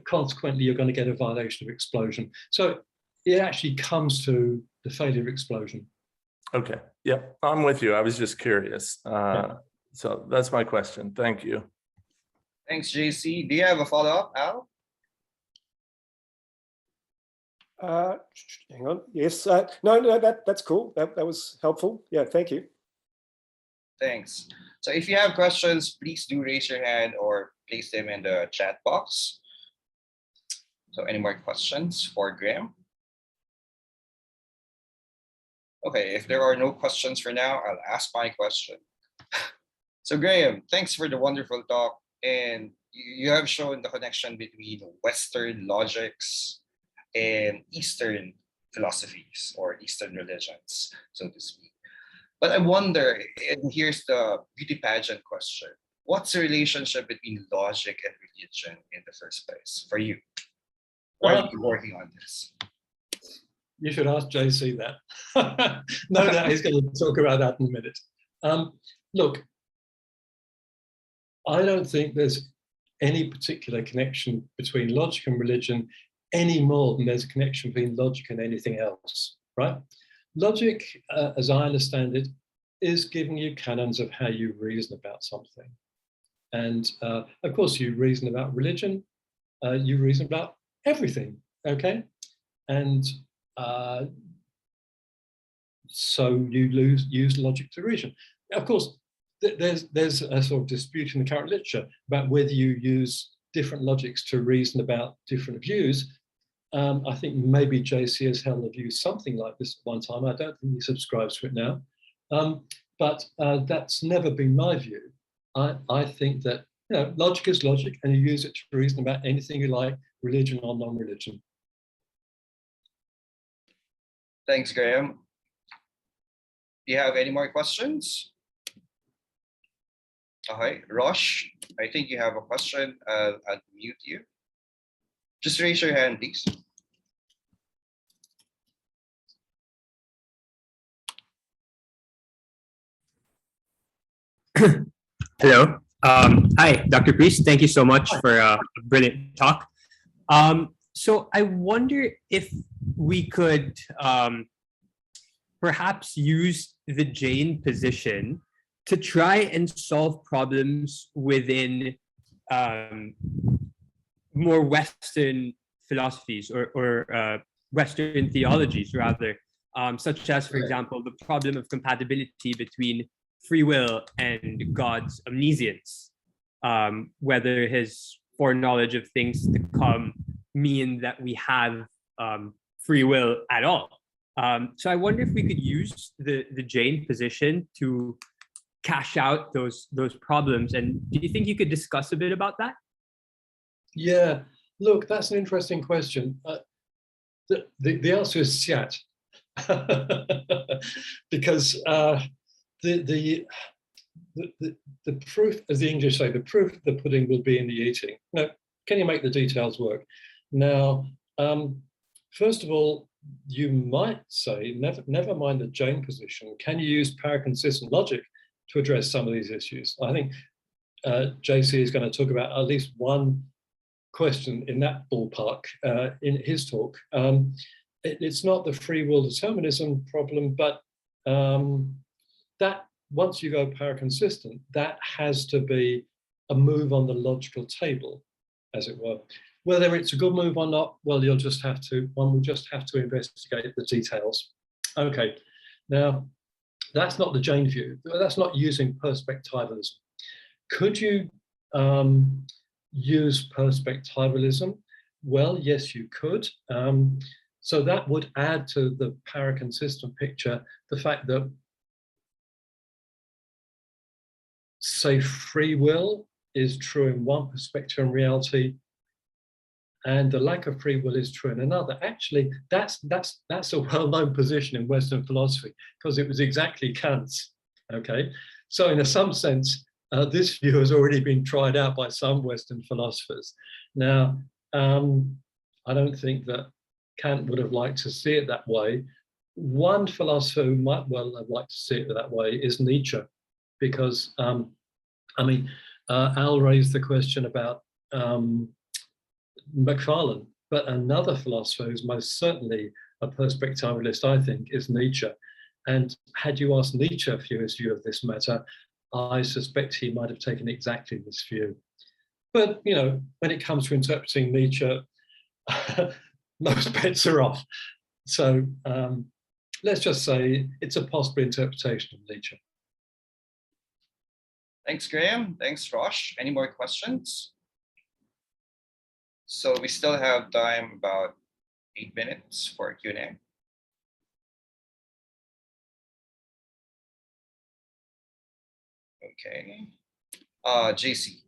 Consequently, you're going to get a violation of exclusion. So it actually comes to the failure of exclusion. Okay. Yep. I'm with you. I was just curious. So that's my question. Thank you. Thanks, JC. Do you have a follow-up, Al? Hang on. Yes. No, that's cool. That was helpful. Yeah, thank you. Thanks. So if you have questions, please do raise your hand or place them in the chat box. So any more questions for Graham? Okay, if there are no questions for now, I'll ask my question. So Graham, thanks for the wonderful talk. And you have shown the connection between Western logics and Eastern philosophies or Eastern religions, so to speak. But I wonder, and here's the beauty pageant question, what's the relationship between logic and religion in the first place for you? Why are you working on this? You should ask JC that. No doubt he's going to talk about that in a minute. Look, I don't think there's any particular connection between logic and religion any more than there's a connection between logic and anything else, right? Logic, as I understand it, is giving you canons of how you reason about something. And of course, you reason about religion, you reason about everything, okay? And so you use logic to reason. Of course, there's a sort of dispute in the current literature about whether you use different logics to reason about different views. I think maybe JC has held a view something like this at one time. I don't think he subscribes to it now. But that's never been my view. I think that logic is logic, and you use it to reason about anything you like, religion or non-religion. Thanks, Graham. Do you have any more questions? Okay, Rosh, I think you have a question. I'll mute you. Just raise your hand, please. Hello. Hi, Dr. Priest. Thank you so much for a brilliant talk. So I wonder if we could perhaps use the Jane position to try and solve problems within more Western philosophies or Western theologies, rather, such as, for example, the problem of compatibility between free will and God's omniscience, whether his foreknowledge of things to come mean that we have free will at all, So I wonder if we could use the Jain position to cash out those problems. And do you think you could discuss a bit about that? Yeah, look, that's an interesting question. The answer is Syat, because the proof, as the English say, the proof of the pudding will be in the eating. Now, can you make the details work? Now, first of all, you might say, never mind the Jain position, can you use paraconsistent logic to address some of these issues? I think JC is going to talk about at least one question in that ballpark in his talk. It's not the free will determinism problem, but that once you go paraconsistent, that has to be a move on the logical table, as it were. Whether it's a good move or not, well, one will just have to investigate the details. Okay, now that's not the Jain view. That's not using perspectivalism. Could you use perspectivalism? Well, yes, you could. So that would add to the paraconsistent picture the fact that, say, free will is true in one perspective and reality, and the lack of free will is true in another. Actually, that's a well-known position in Western philosophy, because it was exactly Kant's. Okay, so in some sense, this view has already been tried out by some Western philosophers. Now, I don't think that Kant would have liked to see it that way. One philosopher who might well have liked to see it that way is Nietzsche, because, I mean, Al raised the question about Macfarlane, but another philosopher who's most certainly a perspectivalist, I think, is Nietzsche. And had you asked Nietzsche for his view of this matter, I suspect he might have taken exactly this view. But, you know, when it comes to interpreting Nietzsche, most bets are off. So let's just say it's a possible interpretation of Nietzsche. Thanks, Graham. Thanks, Rosh. Any more questions? So we still have time, about 8 minutes for Q&A. Okay. JC.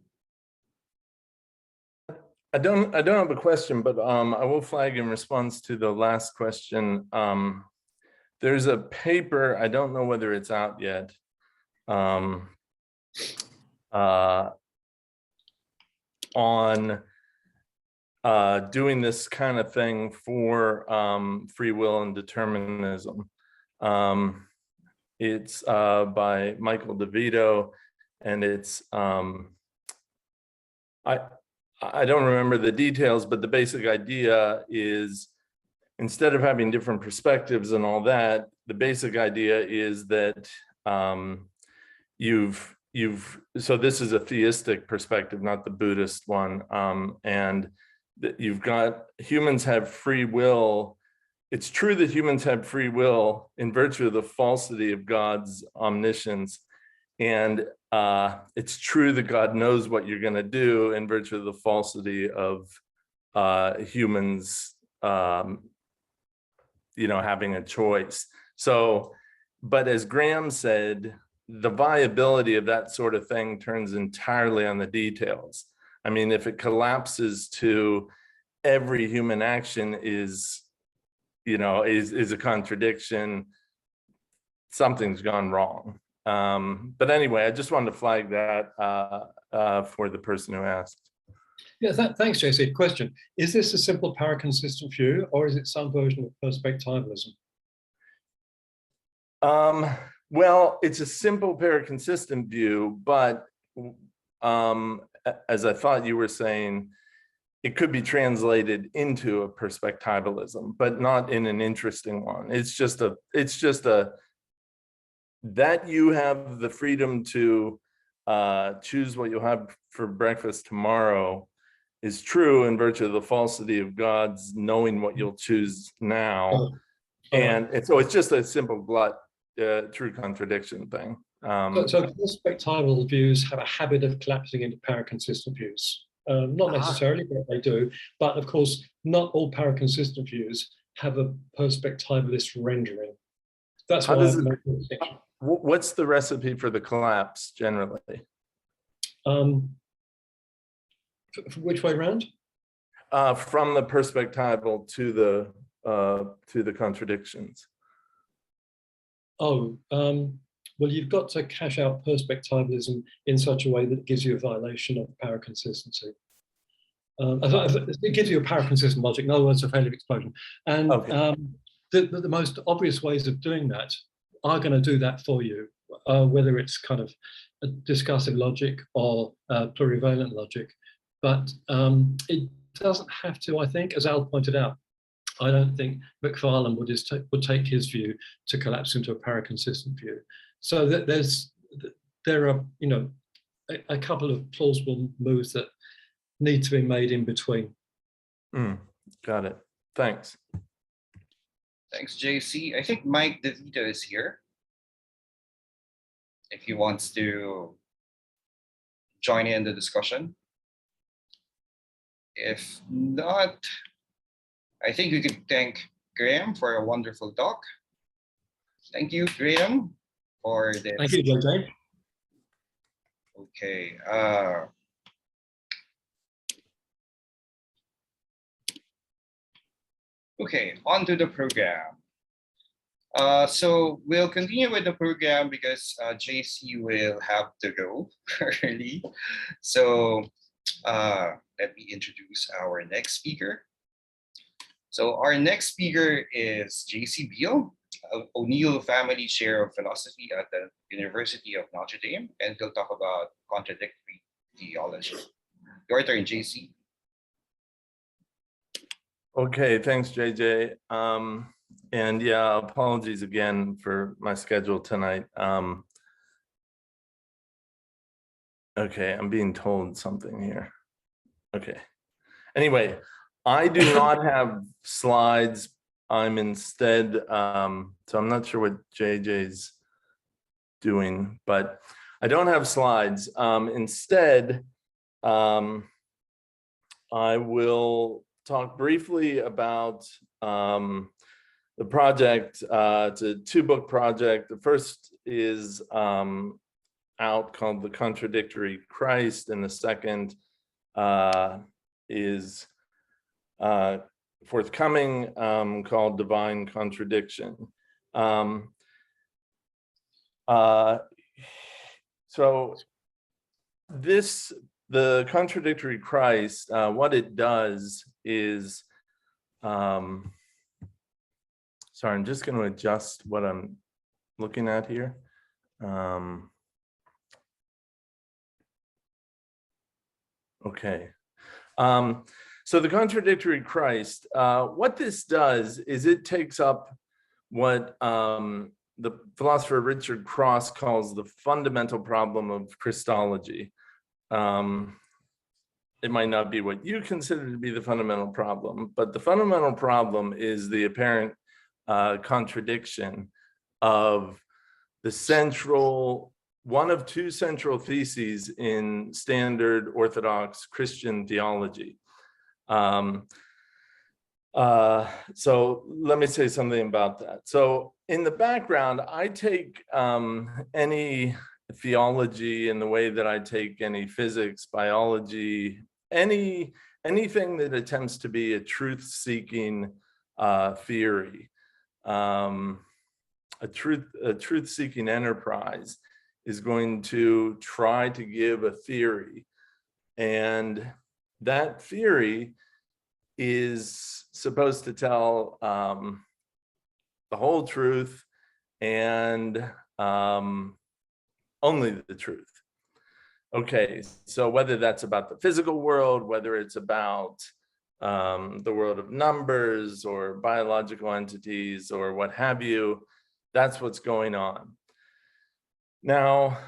I don't have a question, but I will flag in response to the last question. There's a paper, I don't know whether it's out yet, on doing this kind of thing for free will and determinism. It's by Michael DeVito, and it's I don't remember the details, but the basic idea is, instead of having different perspectives and all that, the basic idea is that so this is a theistic perspective, not the Buddhist one, and that you've got humans have free will. It's true that humans have free will in virtue of the falsity of God's omniscience. And it's true that God knows what you're going to do in virtue of the falsity of humans, having a choice. So, but as Graham said, the viability of that sort of thing turns entirely on the details. I mean, if it collapses to every human action is a contradiction, something's gone wrong. But anyway, I just wanted to flag that for the person who asked. Yeah, thanks, JC. Question: is this a simple paraconsistent view, or is it some version of perspectivalism? Well, it's a simple paraconsistent view, but as I thought you were saying, it could be translated into a perspectivalism, but not in an interesting one. It's just that you have the freedom to choose what you'll have for breakfast tomorrow is true in virtue of the falsity of God's knowing what you'll choose now. And so it's just a simple glut, true contradiction thing. So perspectival views have a habit of collapsing into paraconsistent views. Not necessarily, but they do. But of course, not all paraconsistent views have a perspectivalist rendering. That's How why does I've it- made the distinction. What's the recipe for the collapse generally? Which way round? From the perspectival to the contradictions. Oh, well, you've got to cash out perspectivalism in such a way that gives you a violation of power consistency. It gives you a power consistent logic, in other words, a failure explosion. And Okay. the most obvious ways of doing that are going to do that for you, whether it's kind of a discursive logic or plurivalent logic. But it doesn't have to, I think, as Al pointed out. I don't think McFarlane would take his view to collapse into a paraconsistent view. So that there are, you know, a couple of plausible moves that need to be made in between. Got it. Thanks. Thanks, JC. I think Mike DeVito is here. If he wants to join in the discussion. If not, I think we could thank Graham for a wonderful talk. Thank you, Graham, for this. Thank you, JJ. Okay. Okay, on to the program. So we'll continue with the program because JC will have to go early. So let me introduce our next speaker. So our next speaker is JC Beale, O'Neill Family Chair of Philosophy at the University of Notre Dame, and he'll talk about contradictory theology. Your turn, JC. Okay, thanks, JJ. And yeah, apologies again for my schedule tonight. Okay, I'm being told something here. Okay. Anyway, I do not have slides. I'm instead, so I'm not sure what JJ's doing, but I don't have slides. Instead, I will talk briefly about the project. It's a two-book project. The first is out called The Contradictory Christ, and the second is forthcoming called Divine Contradiction. So the Contradictory Christ, what it does is, sorry, I'm just going to adjust what I'm looking at here. Okay. So the Contradictory Christ, what this does is it takes up what the philosopher Richard Cross calls the fundamental problem of Christology. It might not be what you consider to be the fundamental problem, but the fundamental problem is the apparent contradiction of the central, one of two central theses in standard Orthodox Christian theology. So let me say something about that. So in the background, I take any theology in the way that I take any physics, biology, anything that attempts to be a truth-seeking theory, a truth-seeking enterprise is going to try to give a theory, and that theory is supposed to tell the whole truth and only the truth. Okay, so whether that's about the physical world, whether it's about the world of numbers or biological entities or what have you, that's what's going on. Now,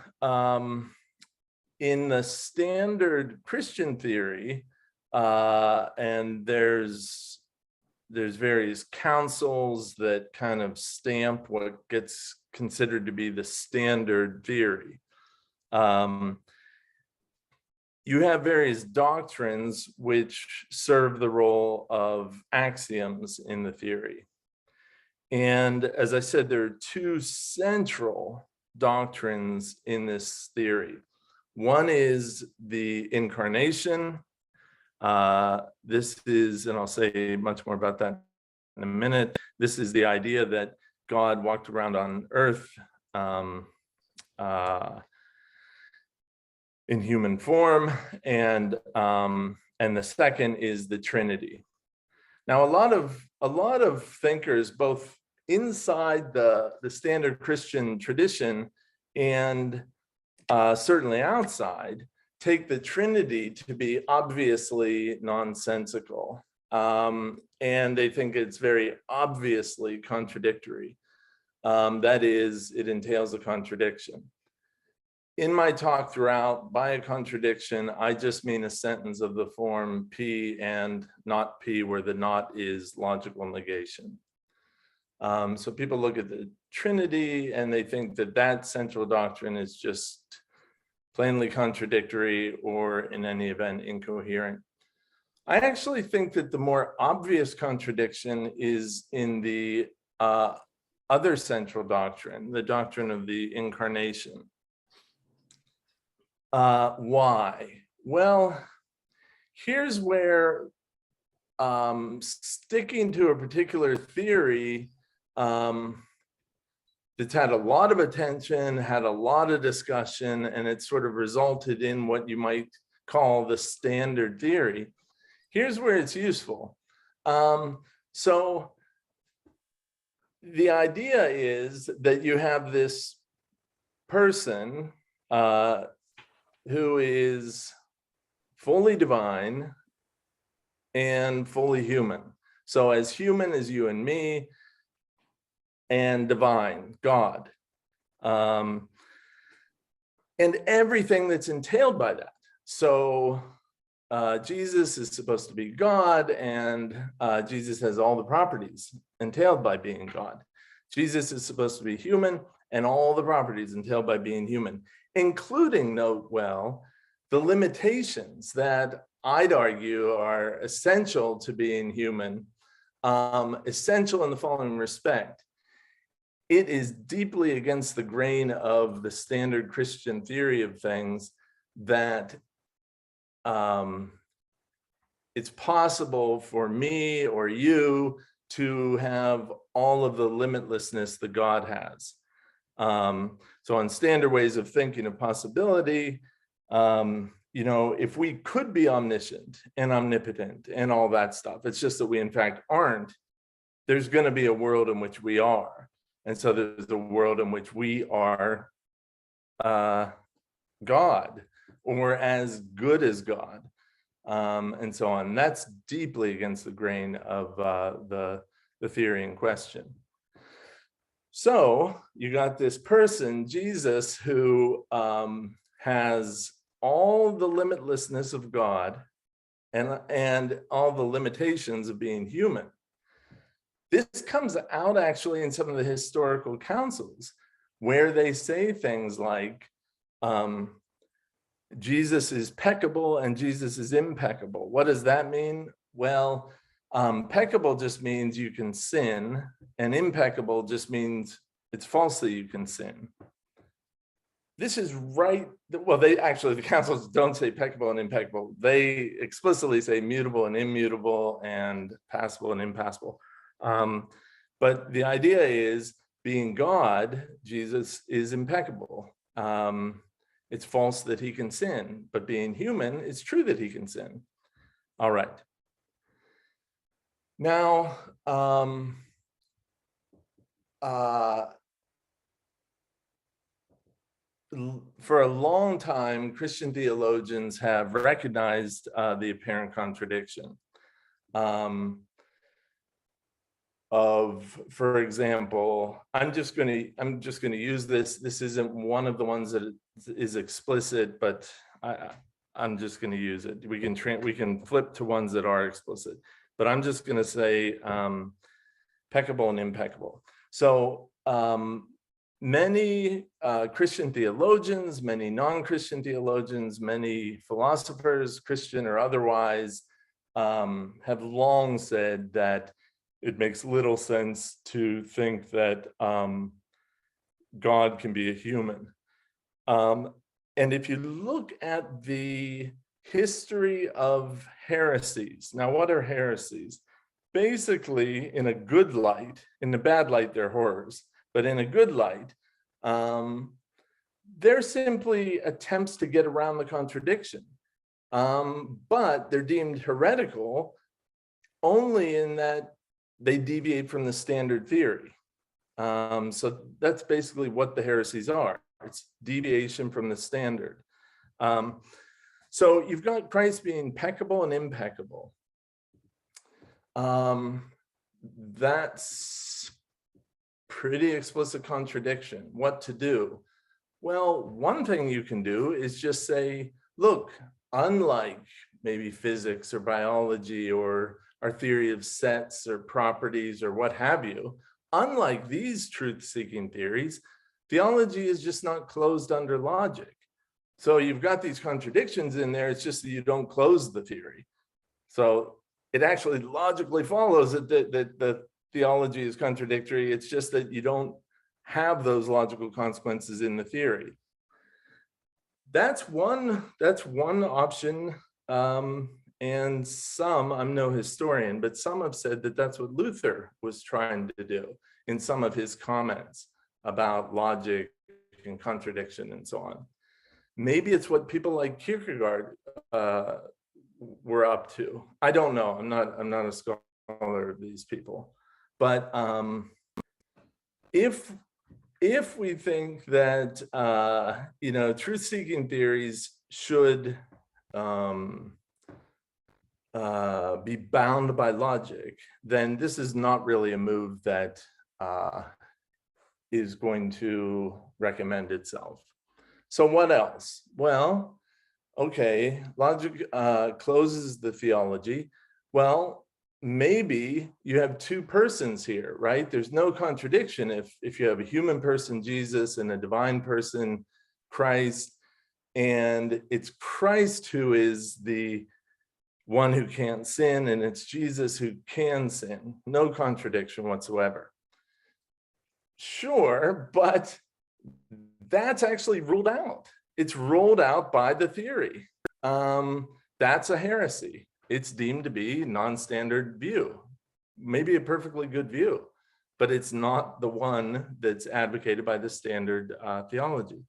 in the standard Christian theory, and there's various councils that kind of stamp what gets considered to be the standard theory. you have various doctrines which serve the role of axioms in the theory. And as I said, there are two central doctrines in this theory. One is the incarnation. This is, and I'll say much more about that in a minute. This is the idea that God walked around on earth in human form, and the second is the Trinity. Now, a lot of thinkers, both inside the standard Christian tradition and certainly outside, take the Trinity to be obviously nonsensical, and they think it's very obviously contradictory. That is, it entails a contradiction. In my talk throughout, by a contradiction, I just mean a sentence of the form P and not P, where the not is logical negation. So people look at the Trinity and they think that that central doctrine is just plainly contradictory or in any event incoherent. I actually think that the more obvious contradiction is in the other central doctrine, the doctrine of the incarnation. Why? Well, here's where sticking to a particular theory that's had a lot of attention, had a lot of discussion, and it sort of resulted in what you might call the standard theory. Here's where it's useful. So the idea is that you have this person who is fully divine and fully human. So as human as you and me, and divine, God. And everything that's entailed by that. So Jesus is supposed to be God, and Jesus has all the properties entailed by being God. Jesus is supposed to be human, and all the properties entailed by being human, including, note well, the limitations that I'd argue are essential to being human, essential in the following respect. It is deeply against the grain of the standard Christian theory of things that it's possible for me or you to have all of the limitlessness that God has. So on standard ways of thinking of possibility, you know, if we could be omniscient and omnipotent and all that stuff, it's just that we in fact aren't, there's going to be a world in which we are. And so there's a world in which we are God, or as good as God, and so on. That's deeply against the grain of the theory in question. So you got this person, Jesus, who has all the limitlessness of God and all the limitations of being human. This comes out actually in some of the historical councils, where they say things like, Jesus is peccable and Jesus is impeccable. What does that mean? Well, peccable just means you can sin, and impeccable just means it's false that you can sin. This is right. Well, the councils don't say peccable and impeccable. They explicitly say mutable and immutable and passible and impassible. But the idea is, being God, Jesus is impeccable. It's false that he can sin, but being human, it's true that he can sin. All right. Now, for a long time, Christian theologians have recognized the apparent contradiction of, for example, I'm just going to use this. This isn't one of the ones that is explicit, but I'm just going to use it. We can flip to ones that are explicit, but I'm just going to say peccable and impeccable. So many Christian theologians, many non-Christian theologians, many philosophers, Christian or otherwise, have long said that it makes little sense to think that God can be a human. And if you look at the history of heresies, now what are heresies? Basically, in a good light, in the bad light, they're horrors, but in a good light, they're simply attempts to get around the contradiction. But they're deemed heretical only in that they deviate from the standard theory. So that's basically what the heresies are. It's deviation from the standard. So you've got Christ being peccable and impeccable. That's pretty explicit contradiction. What to do? Well, one thing you can do is just say, look, unlike maybe physics or biology or our theory of sets or properties or what have you, unlike these truth-seeking theories, theology is just not closed under logic. So you've got these contradictions in there, it's just that you don't close the theory. So it actually logically follows that the theology is contradictory, it's just that you don't have those logical consequences in the theory. That's one option, and some, I'm no historian, but some have said that that's what Luther was trying to do in some of his comments about logic and contradiction and so on. Maybe it's what people like Kierkegaard were up to. I don't know. I'm not a scholar of these people, but if we think that truth-seeking theories should be bound by logic, then this is not really a move that is going to recommend itself. So what else? Well, okay, logic closes the theology. Well, maybe you have two persons here, right? There's no contradiction if you have a human person, Jesus, and a divine person, Christ, and it's Christ who is the one who can't sin, and it's Jesus who can sin. No contradiction whatsoever. Sure, but that's actually ruled out. It's ruled out by the theory. That's a heresy. It's deemed to be non-standard view, maybe a perfectly good view, but it's not the one that's advocated by the standard theology.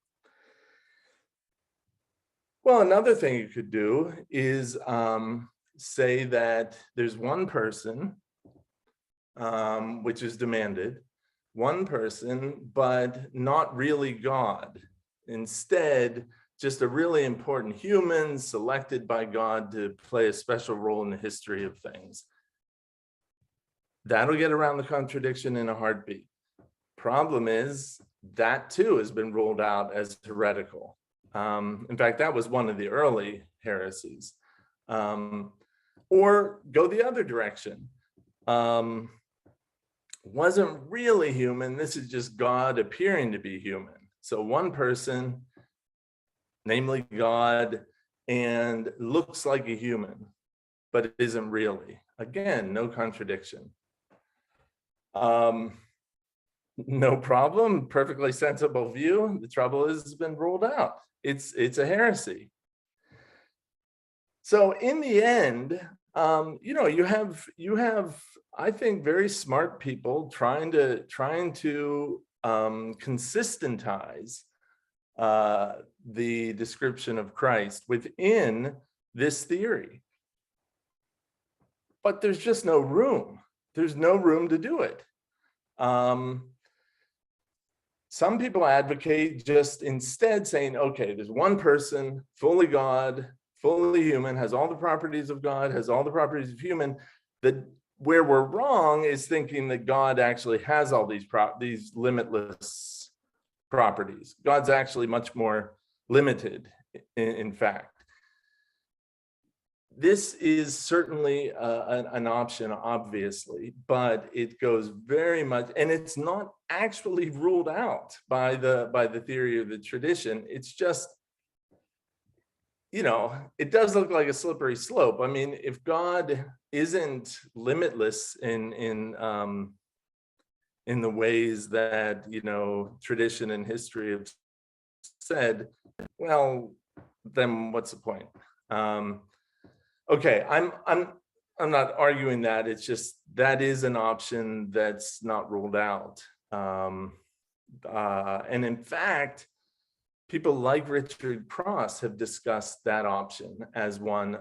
Well, another thing you could do is say that there's one person, which is demanded, one person, but not really God. Instead, just a really important human selected by God to play a special role in the history of things. That'll get around the contradiction in a heartbeat. Problem is, that too has been ruled out as heretical. In fact, that was one of the early heresies. Or go the other direction. Wasn't really human, this is just God appearing to be human. So one person, namely God, and looks like a human, but it isn't really. Again, no contradiction. No problem, perfectly sensible view. The trouble is it's been ruled out. It's a heresy. So in the end, you have, I think, very smart people trying to consistentize the description of Christ within this theory. But there's just no room. There's no room to do it. Some people advocate just instead saying, okay, there's one person, fully God, fully human, has all the properties of God, has all the properties of human. That where we're wrong is thinking that God actually has all these limitless properties. God's actually much more limited, in fact. this is certainly an option, obviously, but it goes very much, and it's not actually ruled out by the theory of the tradition. It's just, you know, it does look like a slippery slope. I mean, if God isn't limitless in the ways that, you know, tradition and history have said, well, then what's the point? Okay, I'm not arguing that. It's just that is an option that's not ruled out. And in fact, people like Richard Cross have discussed that option as one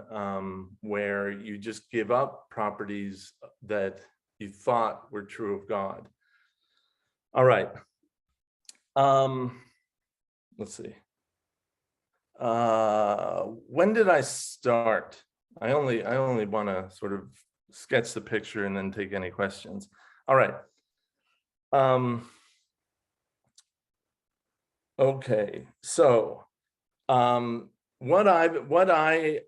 where you just give up properties that you thought were true of God. All right. Let's see. When did I start? I only want to sort of sketch the picture and then take any questions. All right. Okay, so what I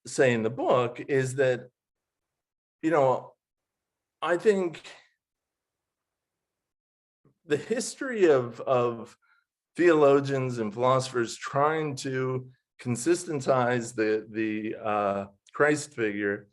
say in the book is that, you know, I think the history of theologians and philosophers trying to consistentize the Christ figure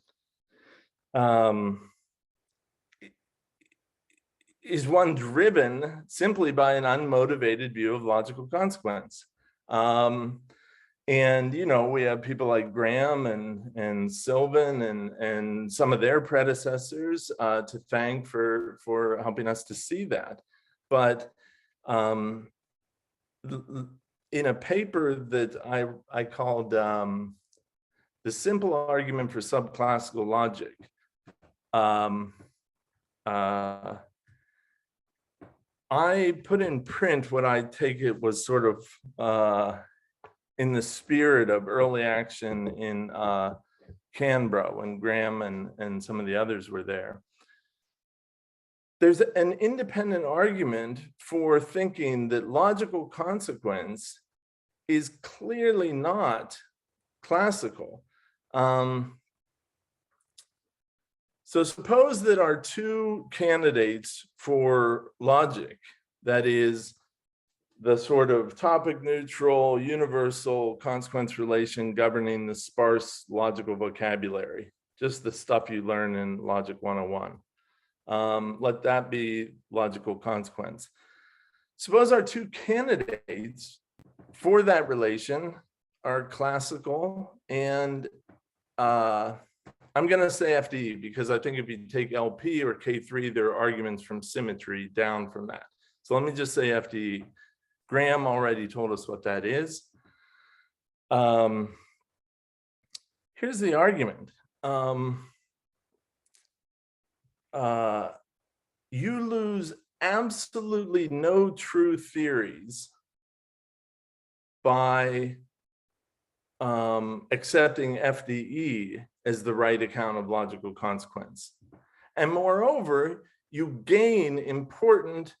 is one driven simply by an unmotivated view of logical consequence. And, you know, we have people like Graham and Sylvan and some of their predecessors to thank for helping us to see that. But in a paper that I called The Simple Argument for Subclassical Logic, I put in print what I take it was sort of in the spirit of early action in Canberra when Graham and some of the others were there. There's an independent argument for thinking that logical consequence is clearly not classical. So suppose that our two candidates for logic, that is the sort of topic neutral, universal consequence relation governing the sparse logical vocabulary, just the stuff you learn in Logic 101. Let that be logical consequence. Suppose our two candidates for that relation are classical, and I'm going to say FD because I think if you take LP or K3, there are arguments from symmetry down from that. So let me just say FD. Graham already told us what that is. Here's the argument. You lose absolutely no true theories by accepting FDE as the right account of logical consequence. And moreover, you gain important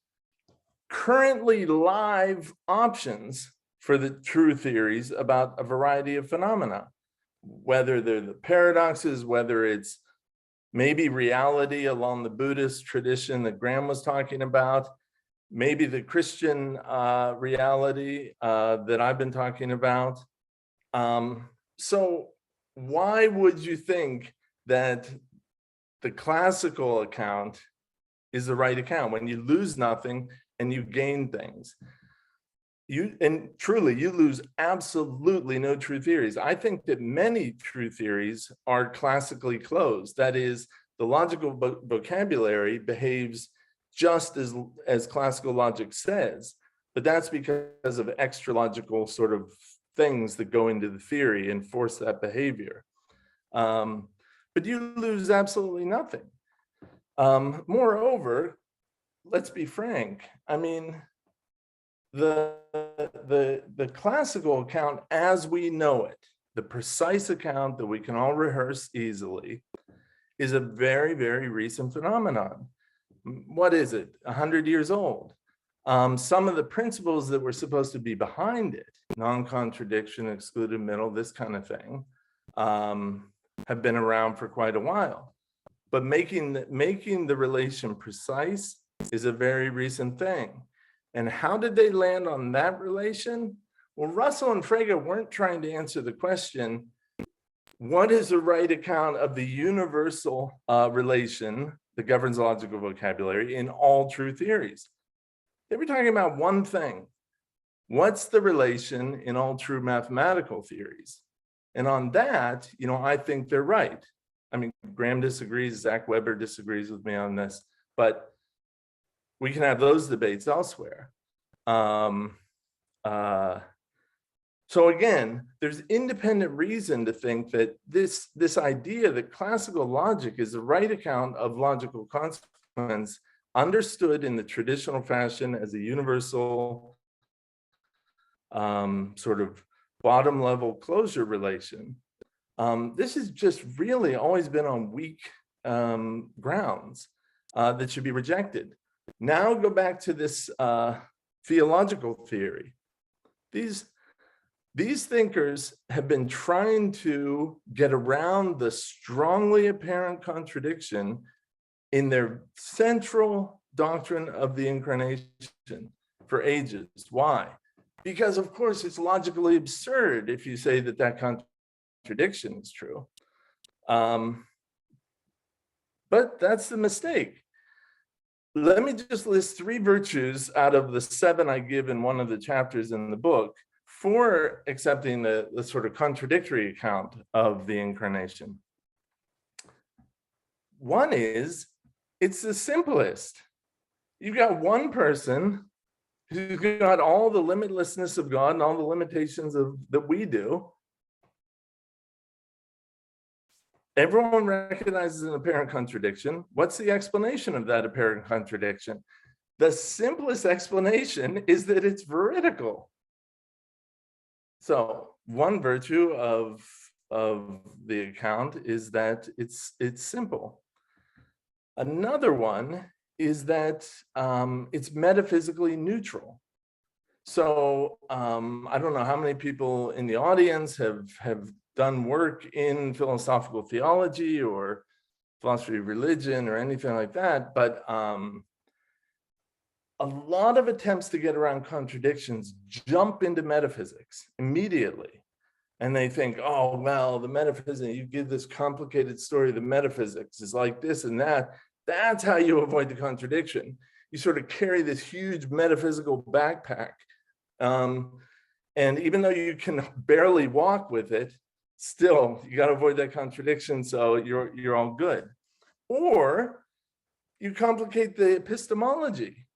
currently live options for the true theories about a variety of phenomena, whether they're the paradoxes, whether it's maybe reality along the Buddhist tradition that Graham was talking about, maybe the Christian reality that I've been talking about. So why would you think that the classical account is the right account when you lose nothing and you gain things? And truly, you lose absolutely no true theories. I think that many true theories are classically closed. That is, the logical vocabulary behaves just as classical logic says, but that's because of extra logical sort of things that go into the theory and force that behavior. But you lose absolutely nothing. Moreover, let's be frank. I mean, the classical account as we know it, the precise account that we can all rehearse easily, is a very, very recent phenomenon. What is it? 100 years old. Some of the principles that were supposed to be behind it, non-contradiction, excluded middle, this kind of thing, have been around for quite a while. But making the relation precise is a very recent thing. And how did they land on that relation? Well, Russell and Frege weren't trying to answer the question, what is the right account of the universal relation that governs logical vocabulary in all true theories? They were talking about one thing. What's the relation in all true mathematical theories? And on that, I think they're right. I mean, Graham disagrees, Zach Weber disagrees with me on this, but we can have those debates elsewhere. So again, there's independent reason to think that this idea that classical logic is the right account of logical consequence understood in the traditional fashion as a universal sort of bottom level closure relation. This has just really always been on weak grounds that should be rejected. Now go back to this theological theory. These thinkers have been trying to get around the strongly apparent contradiction in their central doctrine of the incarnation for ages. Why? Because of course it's logically absurd if you say that that contradiction is true. But that's the mistake. Let me just list 3 virtues out of the 7 I give in one of the chapters in the book for accepting the sort of contradictory account of the incarnation. One is, it's the simplest. You've got one person who's got all the limitlessness of God and all the limitations that we do. Everyone recognizes an apparent contradiction. What's the explanation of that apparent contradiction? The simplest explanation is that it's veridical. So one virtue of the account is that it's simple. Another one is that it's metaphysically neutral. So I don't know how many people in the audience have done work in philosophical theology or philosophy of religion or anything like that, but a lot of attempts to get around contradictions jump into metaphysics immediately. And they think, oh, well, the metaphysics, you give this complicated story, the metaphysics is like this and that. That's how you avoid the contradiction. You sort of carry this huge metaphysical backpack. And even though you can barely walk with it, still, you got to avoid that contradiction, so you're all good. Or you complicate the epistemology.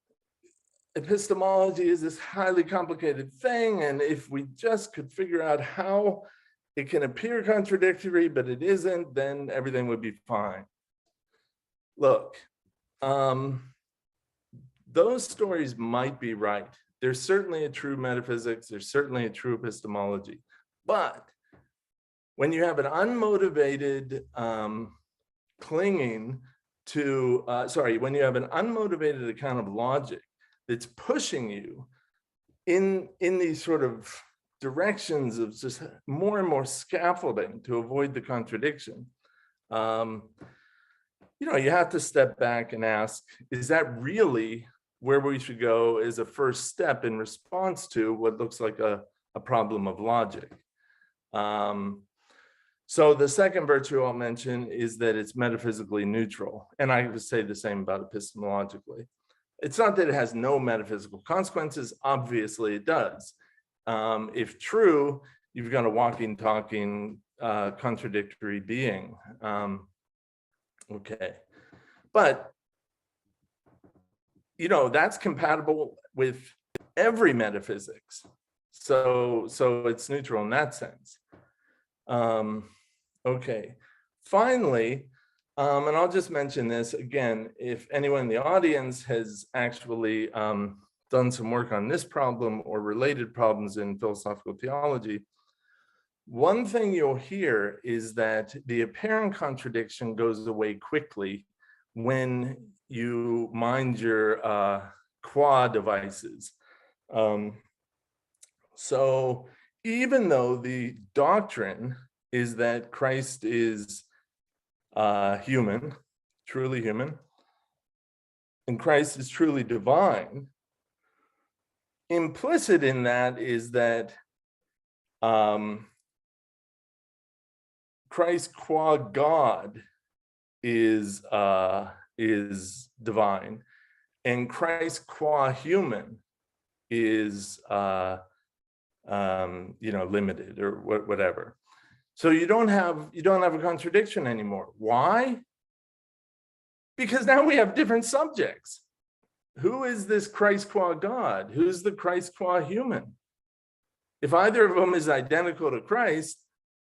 Epistemology is this highly complicated thing, and if we just could figure out how it can appear contradictory, but it isn't, then everything would be fine. Look, those stories might be right. There's certainly a true metaphysics, there's certainly a true epistemology, but when you have an unmotivated clinging to, when you have an unmotivated account of logic that's pushing you in these sort of directions of just more and more scaffolding to avoid the contradiction, you have to step back and ask, is that really where we should go as a first step in response to what looks like a problem of logic? So the second virtue I'll mention is that it's metaphysically neutral. And I would say the same about epistemologically. It's not that it has no metaphysical consequences. Obviously it does. If true, you've got a walking, talking, contradictory being. Okay. But, that's compatible with every metaphysics. So it's neutral in that sense. Okay, finally, and I'll just mention this again, if anyone in the audience has actually done some work on this problem or related problems in philosophical theology, one thing you'll hear is that the apparent contradiction goes away quickly when you mind your qua devices. So even though the doctrine is that Christ is human, truly human, and Christ is truly divine. Implicit in that is that Christ qua God is divine, and Christ qua human is limited or whatever. So you don't have a contradiction anymore. Why? Because now we have different subjects. Who is this Christ qua God? Who's the Christ qua human? If either of them is identical to Christ,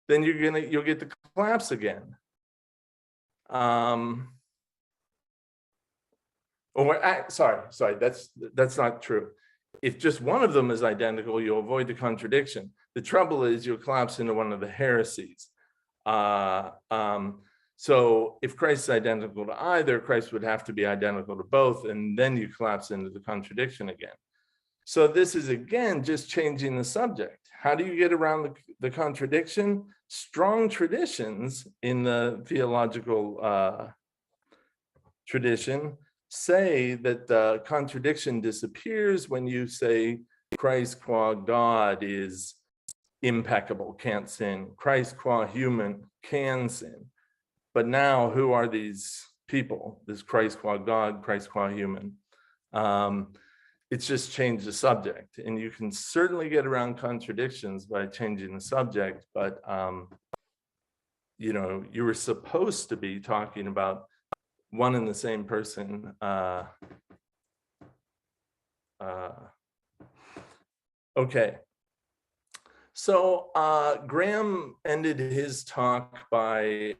then you'll get the collapse again. Sorry, that's not true. If just one of them is identical, you'll avoid the contradiction. The trouble is you'll collapse into one of the heresies. So if Christ is identical to either, Christ would have to be identical to both, and then you collapse into the contradiction again. So this is, again, just changing the subject. How do you get around the contradiction? Strong traditions in the theological tradition say that the contradiction disappears when you say Christ qua God is impeccable, can't sin. Christ qua human can sin. But now who are these people? This Christ qua God, Christ qua human. It's just changed the subject, and you can certainly get around contradictions by changing the subject, but you were supposed to be talking about one and the same person. Okay. So Graham ended his talk by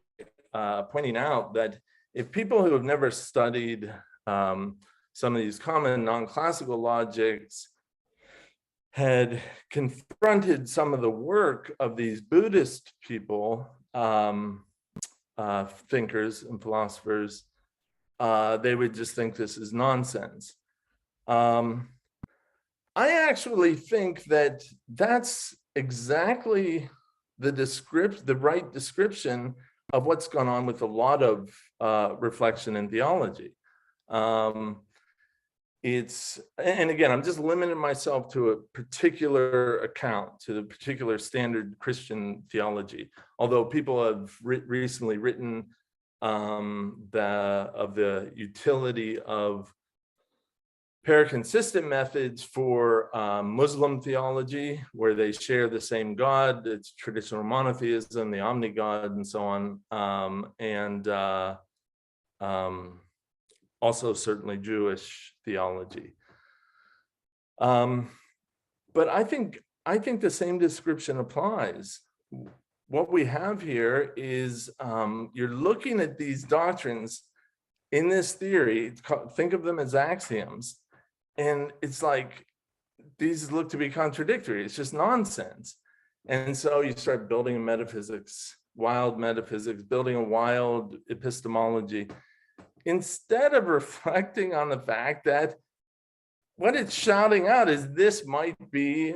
pointing out that if people who have never studied some of these common non-classical logics had confronted some of the work of these Buddhist people, thinkers and philosophers, they would just think this is nonsense. I actually think that that's exactly the right description of what's gone on with a lot of reflection in theology. And again, I'm just limiting myself to a particular account, to the particular standard Christian theology. Although people have recently written of the utility of paraconsistent methods for Muslim theology, where they share the same God. It's traditional monotheism, the omni-God, and so on, also certainly Jewish theology. But I think the same description applies. What we have here is you're looking at these doctrines in this theory, think of them as axioms, and it's like these look to be contradictory. It's just nonsense. And so you start building a metaphysics, wild metaphysics, building a wild epistemology, instead of reflecting on the fact that what it's shouting out is this might be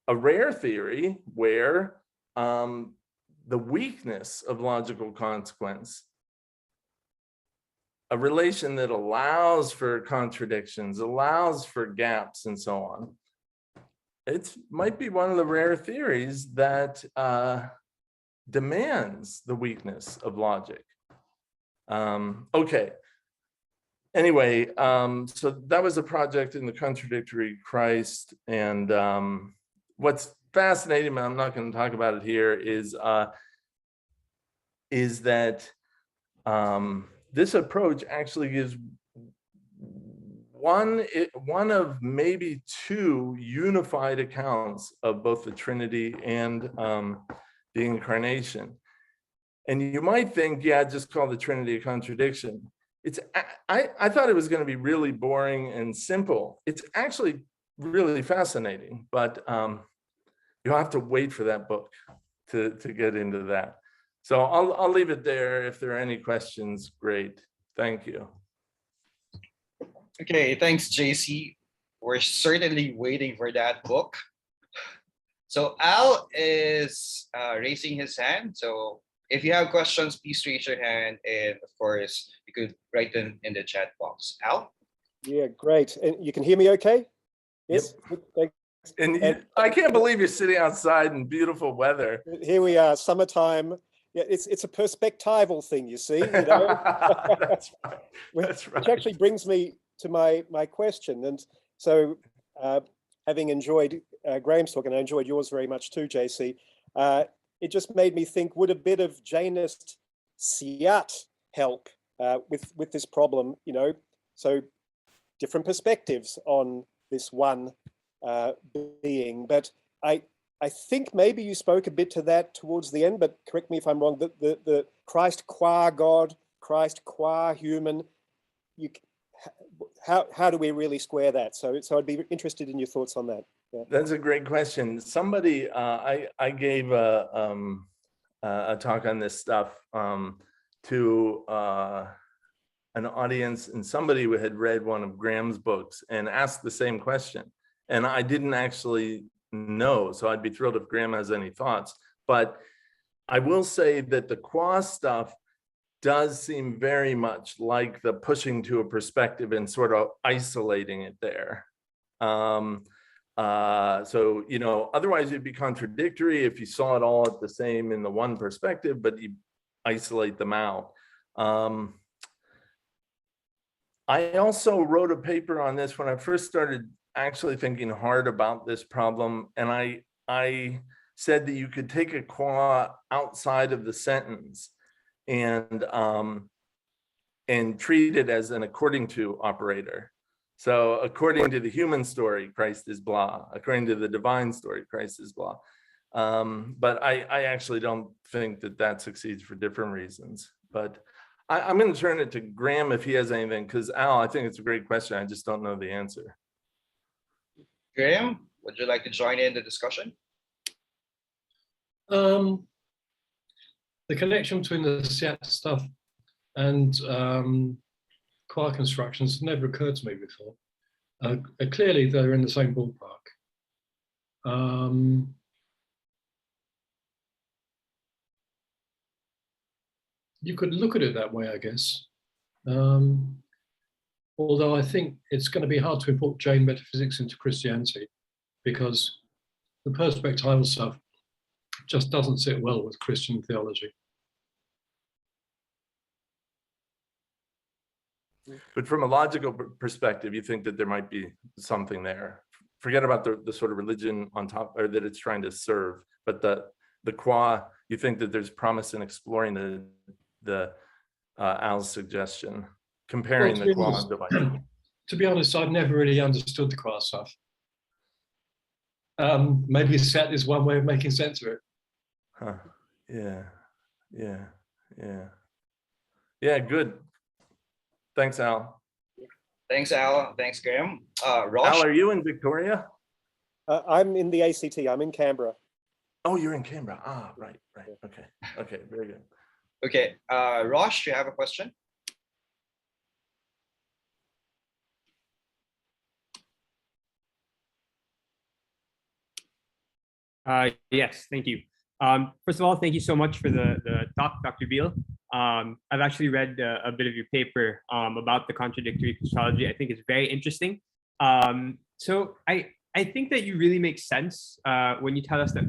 a rare theory where the weakness of logical consequence, a relation that allows for contradictions, allows for gaps, and so on, it might be one of the rare theories that demands the weakness of logic. Okay. Anyway, so that was a project in the contradictory Christ, and what's fascinating, but I'm not going to talk about it here, is that this approach actually gives one of maybe two unified accounts of both the Trinity and the Incarnation. And you might think, yeah, just call the Trinity a contradiction. I thought it was going to be really boring and simple. It's actually really fascinating, but you'll have to wait for that book to get into that. So I'll leave it there. If there are any questions, great. Thank you. Okay, thanks, JC. We're certainly waiting for that book. So Al is raising his hand. So if you have questions, please raise your hand. And of course, you could write them in the chat box. Al? Yeah, great. And you can hear me okay? Yes? Thanks. And I can't believe you're sitting outside in beautiful weather. Here we are, summertime. Yeah, it's a perspectival thing, you see. You know? That's right. That's right. Which actually brings me to my question. And so, having enjoyed Graham's talk, and I enjoyed yours very much too, JC, it just made me think, would a bit of Jainist Syat help with this problem? You know, so different perspectives on this one being. But I think maybe you spoke a bit to that towards the end, but correct me if I'm wrong, the Christ qua God, Christ qua human, how do we really square that? So I'd be interested in your thoughts on that. Yeah. That's a great question. Somebody, I gave a talk on this stuff to an audience, and somebody who had read one of Graham's books and asked the same question. And I didn't actually know, so I'd be thrilled if Graham has any thoughts. But I will say that the qua stuff does seem very much like the pushing to a perspective and sort of isolating it there. So, you know, otherwise it'd be contradictory if you saw it all at the same in the one perspective, but you isolate them out. I also wrote a paper on this when I first started actually thinking hard about this problem. And I said that you could take a qua outside of the sentence and treat it as an according to operator. So according to the human story, Christ is blah. According to the divine story, Christ is blah. But I actually don't think that that succeeds for different reasons. But I'm going to turn it to Graham if he has anything, because Al, I think it's a great question. I just don't know the answer. Graham, would you like to join in the discussion? The connection between the Syat stuff and qua constructions never occurred to me before. Clearly, they're in the same ballpark. You could look at it that way, I guess. Although I think it's going to be hard to import Jain metaphysics into Christianity, because the perspectival stuff just doesn't sit well with Christian theology. But from a logical perspective, you think that there might be something there. Forget about the sort of religion on top, or that it's trying to serve, but the qua, you think that there's promise in exploring the Al's suggestion, comparing the qua device. To be honest, I've never really understood the qua stuff. Maybe Syat is one way of making sense of it. Huh. Yeah, good. Thanks, Al. Thanks, Al. Thanks, Graham. Rosh? Al, are you in Victoria? I'm in the ACT. I'm in Canberra. Oh, you're in Canberra. Ah, right. Okay, very good. Okay, Rosh, you have a question? Yes, thank you. First of all, thank you so much for the talk, Dr. Beal. I've actually read a bit of your paper about the contradictory Christology. I think it's very interesting. So I think that you really make sense when you tell us that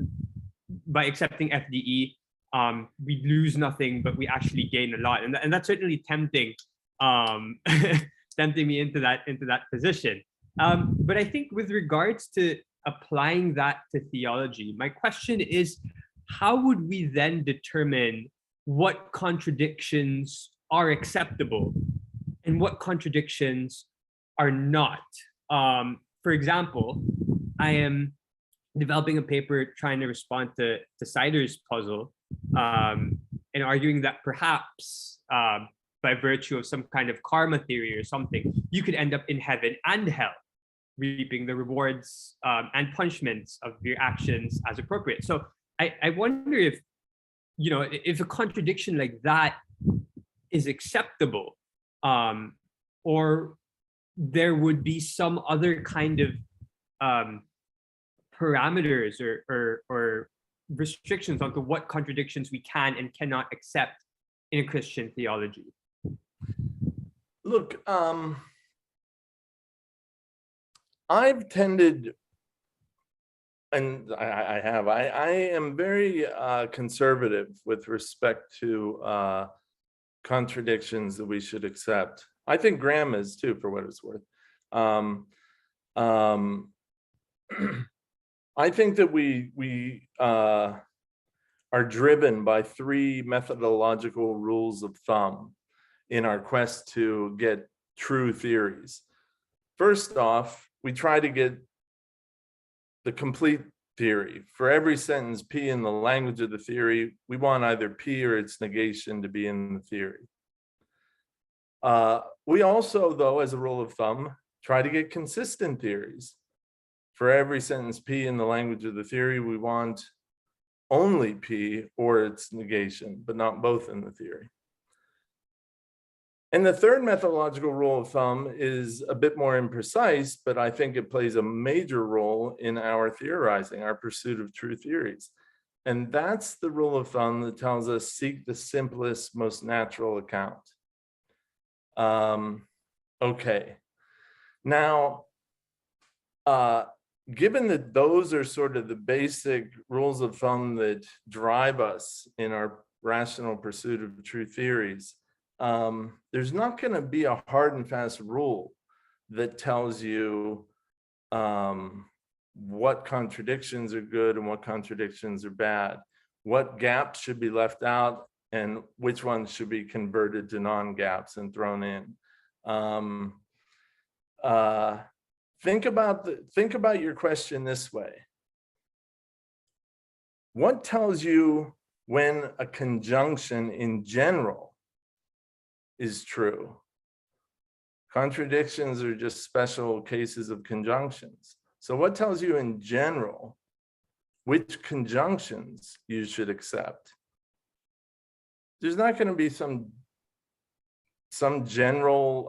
by accepting FDE, we lose nothing, but we actually gain a lot. And that's certainly tempting, tempting me into that position. But I think with regards to applying that to theology, my question is, how would we then determine what contradictions are acceptable and what contradictions are not? For example, I am developing a paper trying to respond to Sider's puzzle and arguing that perhaps by virtue of some kind of karma theory or something, you could end up in heaven and hell, reaping the rewards and punishments of your actions as appropriate. So I wonder if, you know, if a contradiction like that is acceptable, or there would be some other kind of parameters or restrictions onto what contradictions we can and cannot accept in a Christian theology? Look, I've tended, and I am very conservative with respect to contradictions that we should accept. I think Graham is too, for what it's worth. I think that we are driven by three methodological rules of thumb in our quest to get true theories. First off, we try to get the complete theory. For every sentence P in the language of the theory, we want either P or its negation to be in the theory. We also, though, as a rule of thumb, try to get consistent theories. For every sentence P in the language of the theory, we want only P or its negation, but not both in the theory. And the third methodological rule of thumb is a bit more imprecise, but I think it plays a major role in our theorizing, our pursuit of true theories. And that's the rule of thumb that tells us seek the simplest, most natural account. Okay. Now, given that those are sort of the basic rules of thumb that drive us in our rational pursuit of true theories, there's not going to be a hard and fast rule that tells you what contradictions are good and what contradictions are bad, what gaps should be left out and which ones should be converted to non-gaps and thrown in. Think about your question this way. What tells you when a conjunction in general is true? Contradictions are just special cases of conjunctions. So what tells you in general which conjunctions you should accept? There's not going to be some general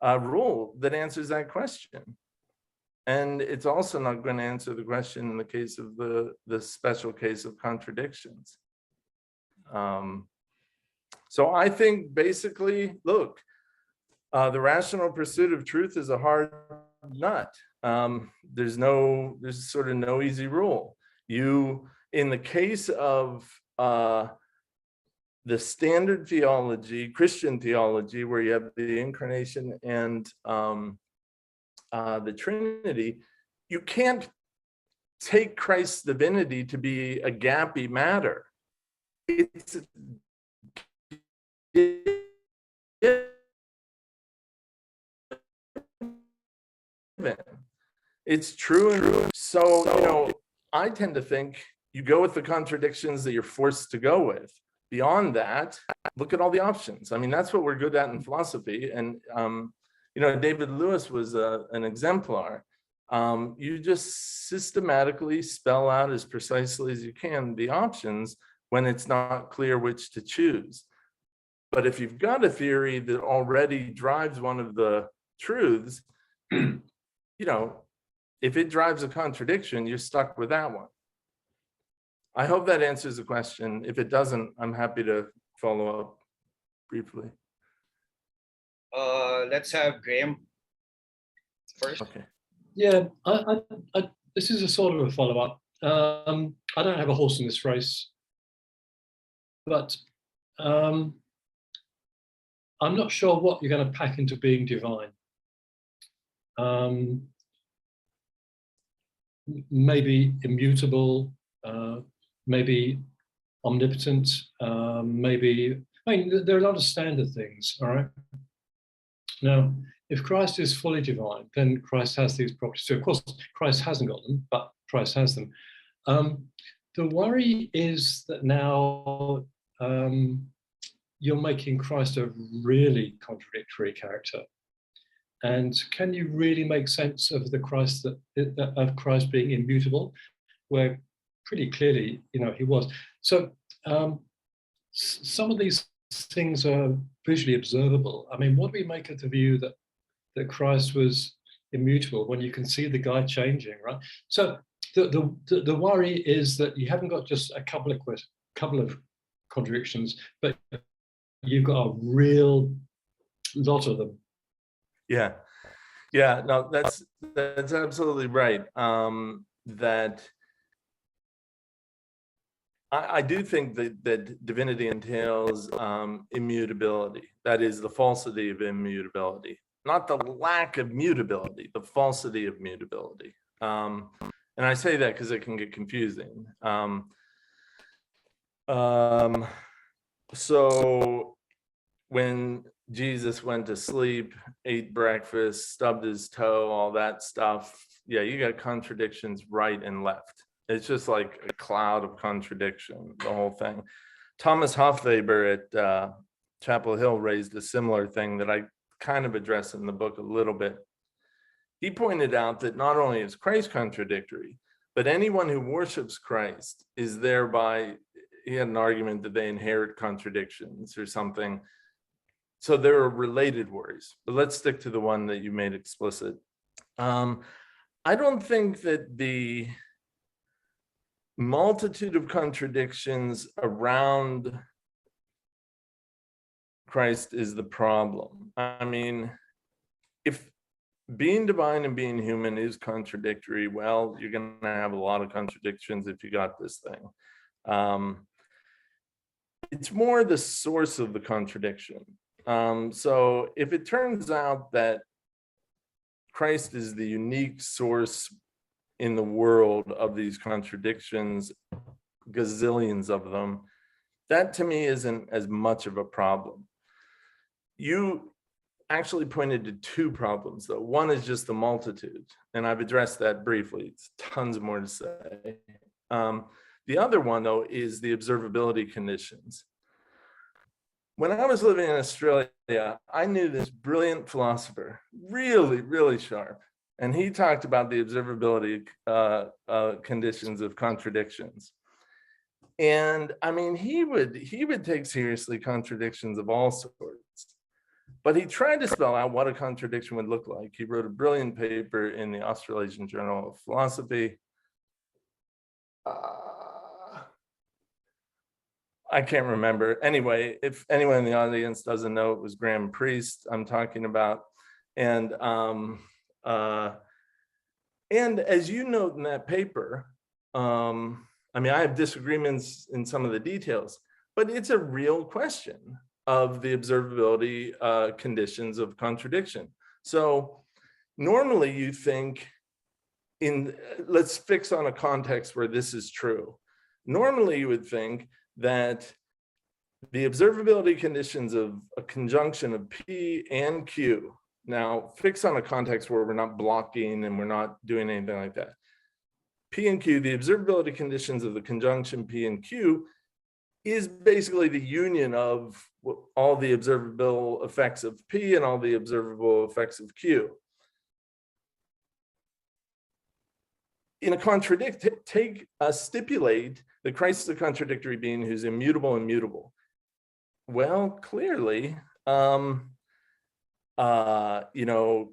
rule that answers that question. And it's also not going to answer the question in the case of the special case of contradictions. So I think basically, look, the rational pursuit of truth is a hard nut. There's sort of no easy rule. In the case of the standard theology, Christian theology, where you have the incarnation and the Trinity, you can't take Christ's divinity to be a gappy matter. It's it's true and so I tend to think you go with the contradictions that you're forced to go with. Beyond that, look at all the options. I mean, that's what we're good at in philosophy. And David Lewis was an exemplar. You just systematically spell out as precisely as you can the options when it's not clear which to choose. But if you've got a theory that already drives one of the truths, if it drives a contradiction, you're stuck with that one. I hope that answers the question. If it doesn't, I'm happy to follow up briefly. Let's have Graham first. Okay. Yeah, this is a sort of a follow-up. I don't have a horse in this race, but I'm not sure what you're going to pack into being divine. Maybe immutable, maybe omnipotent, there are a lot of standard things, all right? Now, if Christ is fully divine, then Christ has these properties. So of course, Christ hasn't got them, but Christ has them. The worry is that now you're making Christ a really contradictory character. And can you really make sense of the Christ of Christ being immutable, where pretty clearly, he was. So some of these things are visually observable. I mean, what do we make of the view that Christ was, immutable when you can see the guy changing, right? So the worry is that you haven't got just a couple of contradictions, but you've got a real lot of them. Yeah, yeah, no, that's absolutely right. That I do think that divinity entails immutability. That is the falsity of immutability, not the lack of mutability, the falsity of mutability. And I say that because it can get confusing. So when Jesus went to sleep, ate breakfast, stubbed his toe, all that stuff, yeah, you got contradictions right and left. It's just like a cloud of contradiction, the whole thing. Thomas Hofweber at Chapel Hill raised a similar thing that I kind of address in the book a little bit. He pointed out that not only is Christ contradictory, but anyone who worships Christ is thereby, he had an argument that they inherit contradictions or something. So there are related worries, but let's stick to the one that you made explicit. I don't think that the multitude of contradictions around Christ is the problem. I mean, if being divine and being human is contradictory, well, you're going to have a lot of contradictions if you got this thing. It's more the source of the contradiction. So if it turns out that Christ is the unique source in the world of these contradictions, gazillions of them, that to me isn't as much of a problem. You actually pointed to two problems, though. One is just the multitude, and I've addressed that briefly. It's tons more to say. The other one, though, is the observability conditions. When I was living in Australia, I knew this brilliant philosopher, really, really sharp, and he talked about the observability conditions of contradictions. And I mean, he would take seriously contradictions of all sorts, but he tried to spell out what a contradiction would look like. He wrote a brilliant paper in the Australasian Journal of Philosophy. I can't remember. Anyway, if anyone in the audience doesn't know, it was Graham Priest I'm talking about. And as you note in that paper, I mean, I have disagreements in some of the details, but it's a real question of the observability conditions of contradiction. So normally you think let's fix on a context where this is true. Normally you would think that the observability conditions of a conjunction of P and Q, now fix on a context where we're not blocking and we're not doing anything like that. P and Q, the observability conditions of the conjunction P and Q is basically the union of all the observable effects of P and all the observable effects of Q. In a stipulate that Christ is a contradictory being who's immutable and mutable. Well, clearly,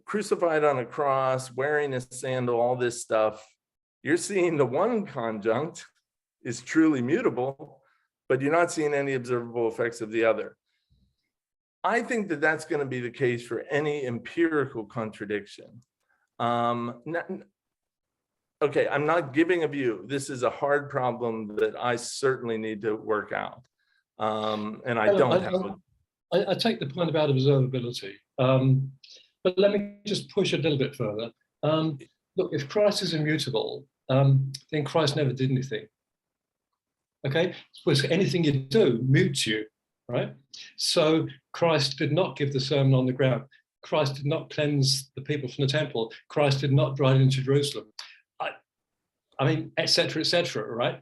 crucified on a cross, wearing a sandal, all this stuff, you're seeing the one conjunct is truly mutable, but you're not seeing any observable effects of the other. I think that that's going to be the case for any empirical contradiction. Okay, I'm not giving a view. This is a hard problem that I certainly need to work out. And I don't have I take the point about observability, but let me just push a little bit further. Look, if Christ is immutable, then Christ never did anything. Okay, because anything you do mutes you, right? So Christ did not give the Sermon on the Mount. Christ did not cleanse the people from the temple. Christ did not ride into Jerusalem. I mean, et cetera, right?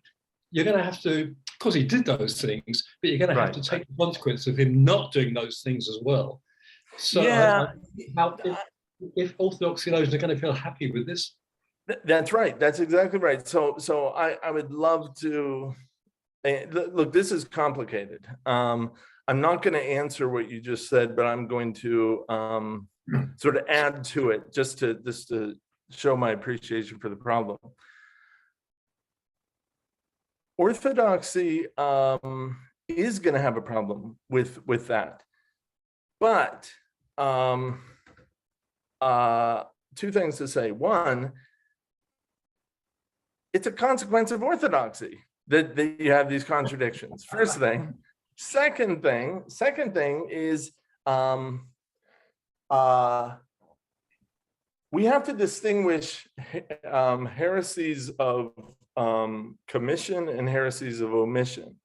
You're going to have to, of course, he did those things, but you're going to have to take the consequence of him not doing those things as well. So, yeah. If Orthodox theologians are going to feel happy with this? That's right. That's exactly right. So I would love to, look, this is complicated. I'm not going to answer what you just said, but I'm going to sort of add to it just to show my appreciation for the problem. Orthodoxy is going to have a problem with that, but two things to say. One, it's a consequence of orthodoxy that you have these contradictions. First thing. Second thing is we have to distinguish heresies of commission and heresies of omission.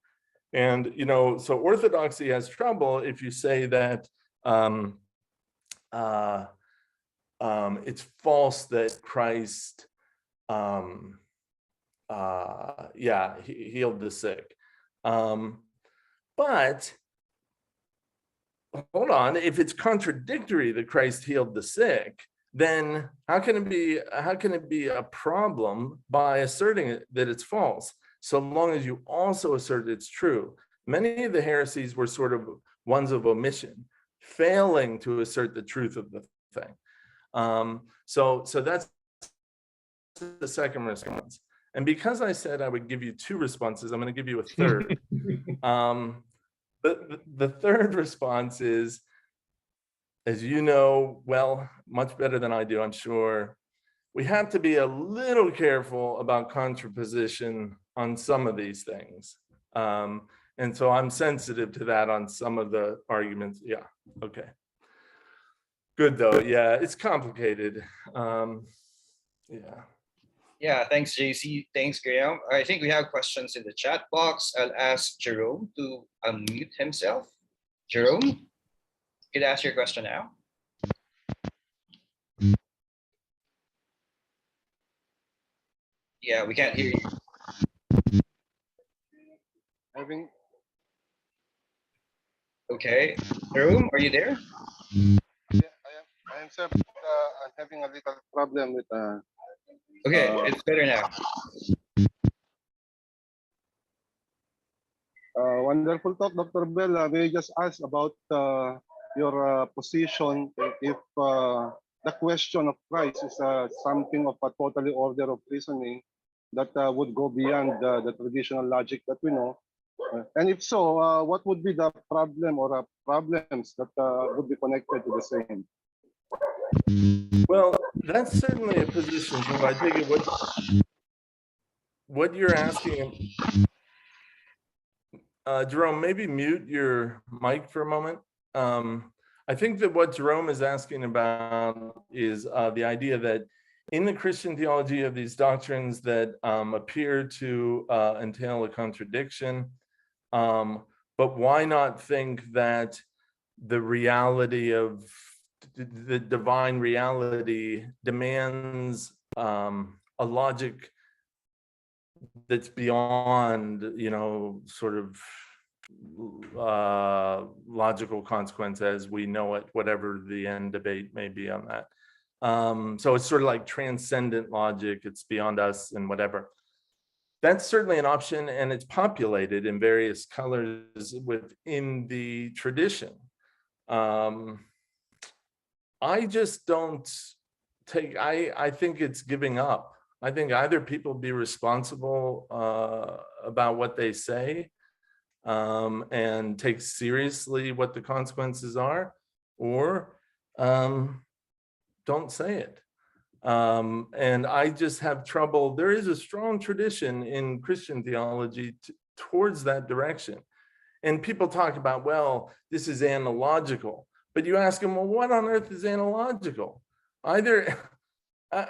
And, you know, so orthodoxy has trouble if you say that it's false that Christ he healed the sick. But hold on, if it's contradictory that Christ healed the sick, then how can it be a problem by asserting that it's false, so long as you also assert it's true? Many of the heresies were sort of ones of omission, failing to assert the truth of the thing. So that's the second response. And because I said I would give you two responses, I'm going to give you a third. The third response is, as you know, well, much better than I do, I'm sure, we have to be a little careful about contraposition on some of these things. And so I'm sensitive to that on some of the arguments. Yeah, okay. Good though, yeah, it's complicated. Yeah. Yeah, thanks, JC. Thanks, Graham. I think we have questions in the chat box. I'll ask Jerome to unmute himself. Jerome, you could ask your question now. Yeah, we can't hear you. Okay, Jerome, are you there? Yeah, I am, sir. I'm having a little problem with. Okay, it's better now. Wonderful talk, Dr. Bell. May I just ask about your position if the question of Christ is something of a totally order of reasoning that would go beyond the traditional logic that we know? And if so, what would be the problem or problems that would be connected to the same? Well, that's certainly a position. So I take it what you're asking, Jerome, maybe mute your mic for a moment. I think that what Jerome is asking about is the idea that in the Christian theology of these doctrines that appear to entail a contradiction, but why not think that the reality of the divine reality demands a logic that's beyond, you know, sort of logical consequence as we know it, whatever the end debate may be on that. So it's sort of like transcendent logic, it's beyond us and whatever. That's certainly an option, and it's populated in various colors within the tradition. I just don't take, I think it's giving up. I think either people be responsible about what they say and take seriously what the consequences are, or don't say it. And I just have trouble. There is a strong tradition in Christian theology towards that direction. And people talk about, well, this is analogical. But you ask them, well, what on earth is analogical? Either, half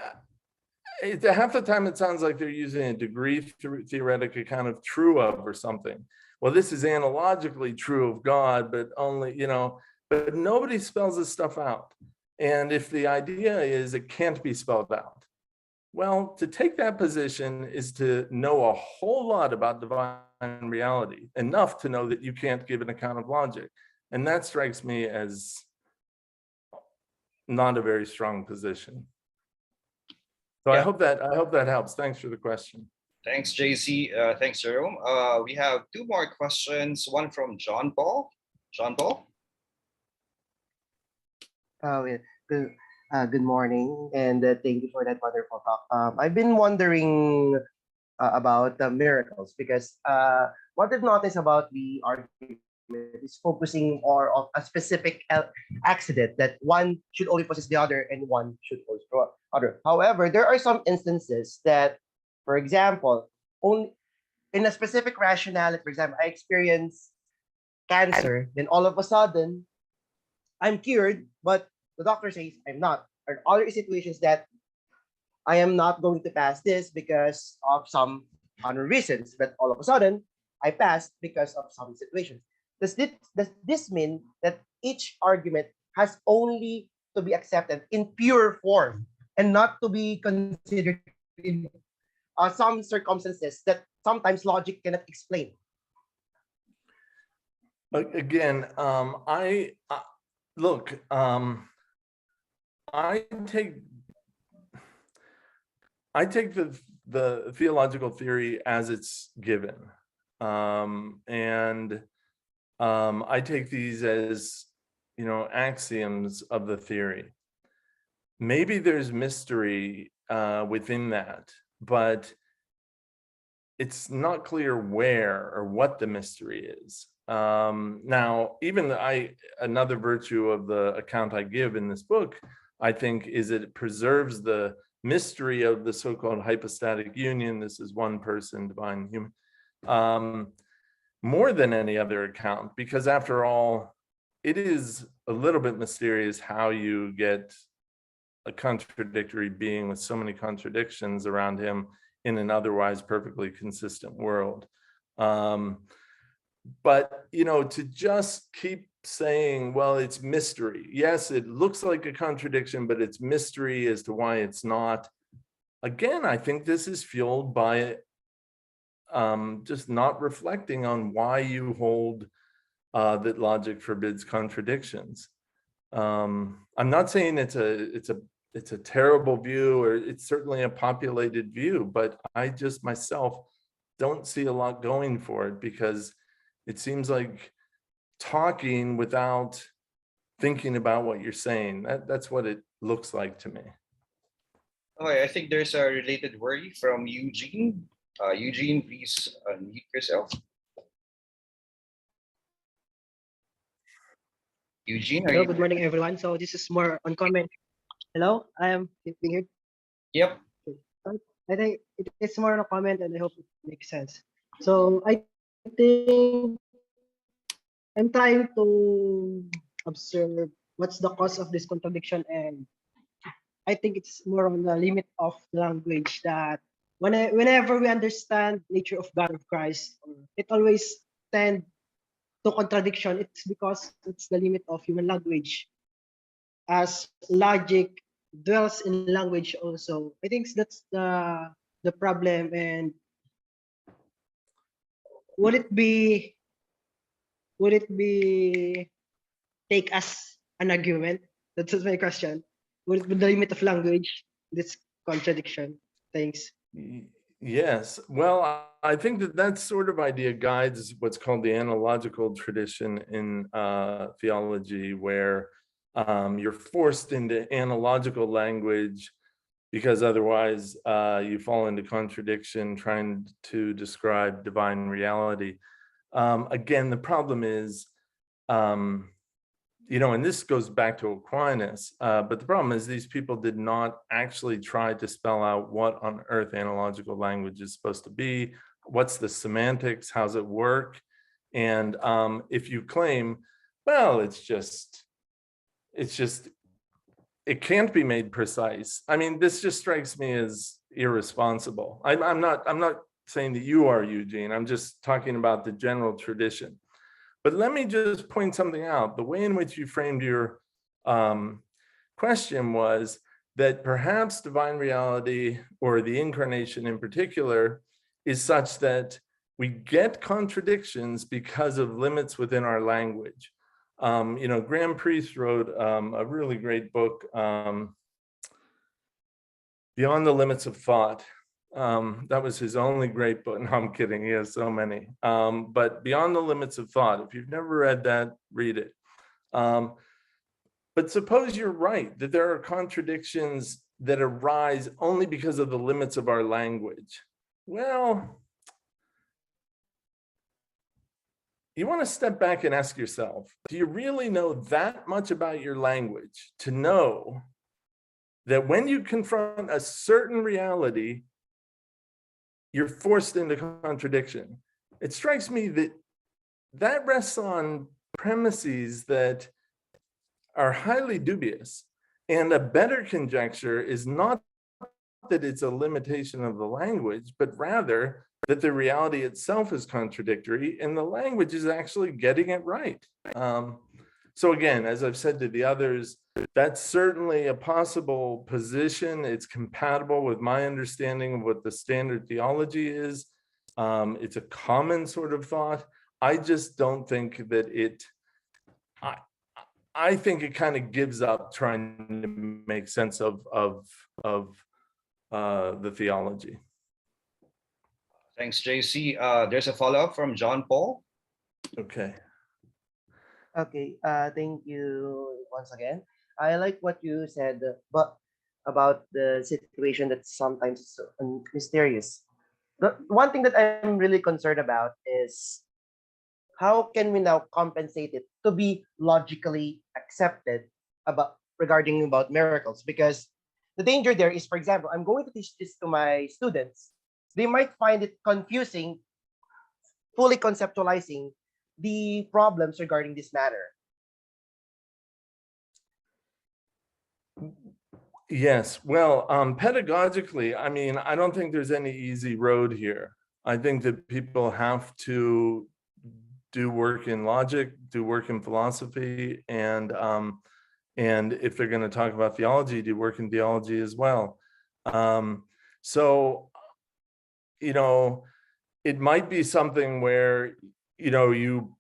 the time it sounds like they're using a degree theoretic account of true of or something. Well, this is analogically true of God, but only, you know, but nobody spells this stuff out. And if the idea is it can't be spelled out, well, to take that position is to know a whole lot about divine reality, enough to know that you can't give an account of logic. And that strikes me as not a very strong position. So yeah. I hope that helps. Thanks for the question. Thanks, JC. Thanks, Jerome. We have two more questions. One from John Paul. John Paul. Yeah. Good morning, and thank you for that wonderful talk. I've been wondering about the miracles because what I've noticed about the argument is focusing or on a specific accident that one should only possess the other and one should possess the other. However, there are some instances that, for example, only in a specific rationality, for example, I experience cancer, then all of a sudden I'm cured, but the doctor says I'm not. Or other situations that I am not going to pass this because of some other reasons, but all of a sudden I passed because of some situations. Does this mean that each argument has only to be accepted in pure form and not to be considered in some circumstances that sometimes logic cannot explain? Again, look, I take the theological theory as it's given, and I take these as, axioms of the theory. Maybe there's mystery within that, but it's not clear where or what the mystery is. Now, even another virtue of the account I give in this book, I think, is that it preserves the mystery of the so-called hypostatic union. This is one person, divine, human, more than any other account, because after all, it is a little bit mysterious how you get a contradictory being with so many contradictions around him in an otherwise perfectly consistent world. But, to just keep saying, well, it's mystery. Yes, it looks like a contradiction, but it's mystery as to why it's not. Again, I think this is fueled by just not reflecting on why you hold that logic forbids contradictions. I'm not saying it's a terrible view, or it's certainly a populated view, but I just myself don't see a lot going for it, because it seems like talking without thinking about what you're saying. That's what it looks like to me. Okay, I think there's a related worry from Eugene. Eugene, please unmute yourself. Eugene, are Hello, you good there? morning, everyone. So this is more on comment. Hello, I am being here. Yep. I think it's more on a comment, and I hope it makes sense. So I think I'm trying to observe what's the cause of this contradiction, and I think it's more on the limit of language that whenever we understand nature of God of Christ, it always tend to contradiction. It's because it's the limit of human language, as logic dwells in language also. I think that's the problem. And would it be take as an argument? That's my question. Would it be the limit of language, this contradiction? Thanks. Yes, well, I think that sort of idea guides what's called the analogical tradition in theology, where you're forced into analogical language because otherwise you fall into contradiction trying to describe divine reality. Again, the problem is, and this goes back to Aquinas, but the problem is these people did not actually try to spell out what on earth analogical language is supposed to be, what's the semantics, how's it work, and if you claim, well, it can't be made precise. I mean, this just strikes me as irresponsible. I'm not saying that you are, Eugene. I'm just talking about the general tradition. But let me just point something out. The way in which you framed your question was that perhaps divine reality, or the incarnation in particular, is such that we get contradictions because of limits within our language. Graham Priest wrote a really great book, Beyond the Limits of Thought. That was his only great book. No, I'm kidding. He has so many. But Beyond the Limits of Thought, if you've never read that, read it. But suppose you're right, that there are contradictions that arise only because of the limits of our language. Well, you want to step back and ask yourself, do you really know that much about your language to know that when you confront a certain reality, you're forced into contradiction? It strikes me that that rests on premises that are highly dubious. And a better conjecture is not that it's a limitation of the language, but rather that the reality itself is contradictory and the language is actually getting it right. So again, as I've said to the others, that's certainly a possible position. It's compatible with my understanding of what the standard theology is. It's a common sort of thought. I just don't think that I think it kind of gives up trying to make sense of the theology. Thanks, JC. There's a follow-up from John Paul. Okay. Okay, thank you once again. I like what you said, but about the situation that's sometimes so mysterious. The one thing that I'm really concerned about is how can we now compensate it to be logically accepted regarding about miracles? Because the danger there is, for example, I'm going to teach this to my students. They might find it confusing, fully conceptualizing the problems regarding this matter. Yes, well, pedagogically, I mean, I don't think there's any easy road here. I think that people have to do work in logic, do work in philosophy, and if they're going to talk about theology, do work in theology as well. So, you know, it might be something where, you know, you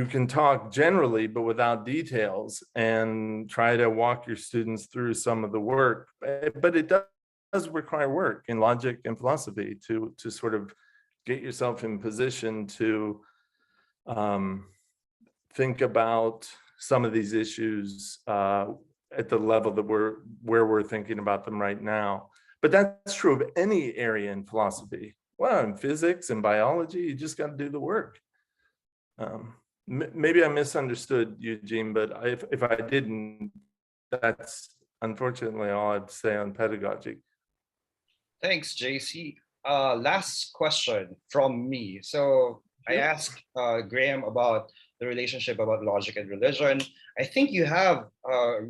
can talk generally, but without details, and try to walk your students through some of the work. But it does require work in logic and philosophy to sort of get yourself in position to think about some of these issues at the level that we're thinking about them right now. But that's true of any area in philosophy. Well, in physics and biology, you just got to do the work. Maybe I misunderstood, Eugene, but if I didn't, that's unfortunately all I'd say on pedagogy. Thanks, JC. Last question from me. So I asked Graham about the relationship about logic and religion. I think you have a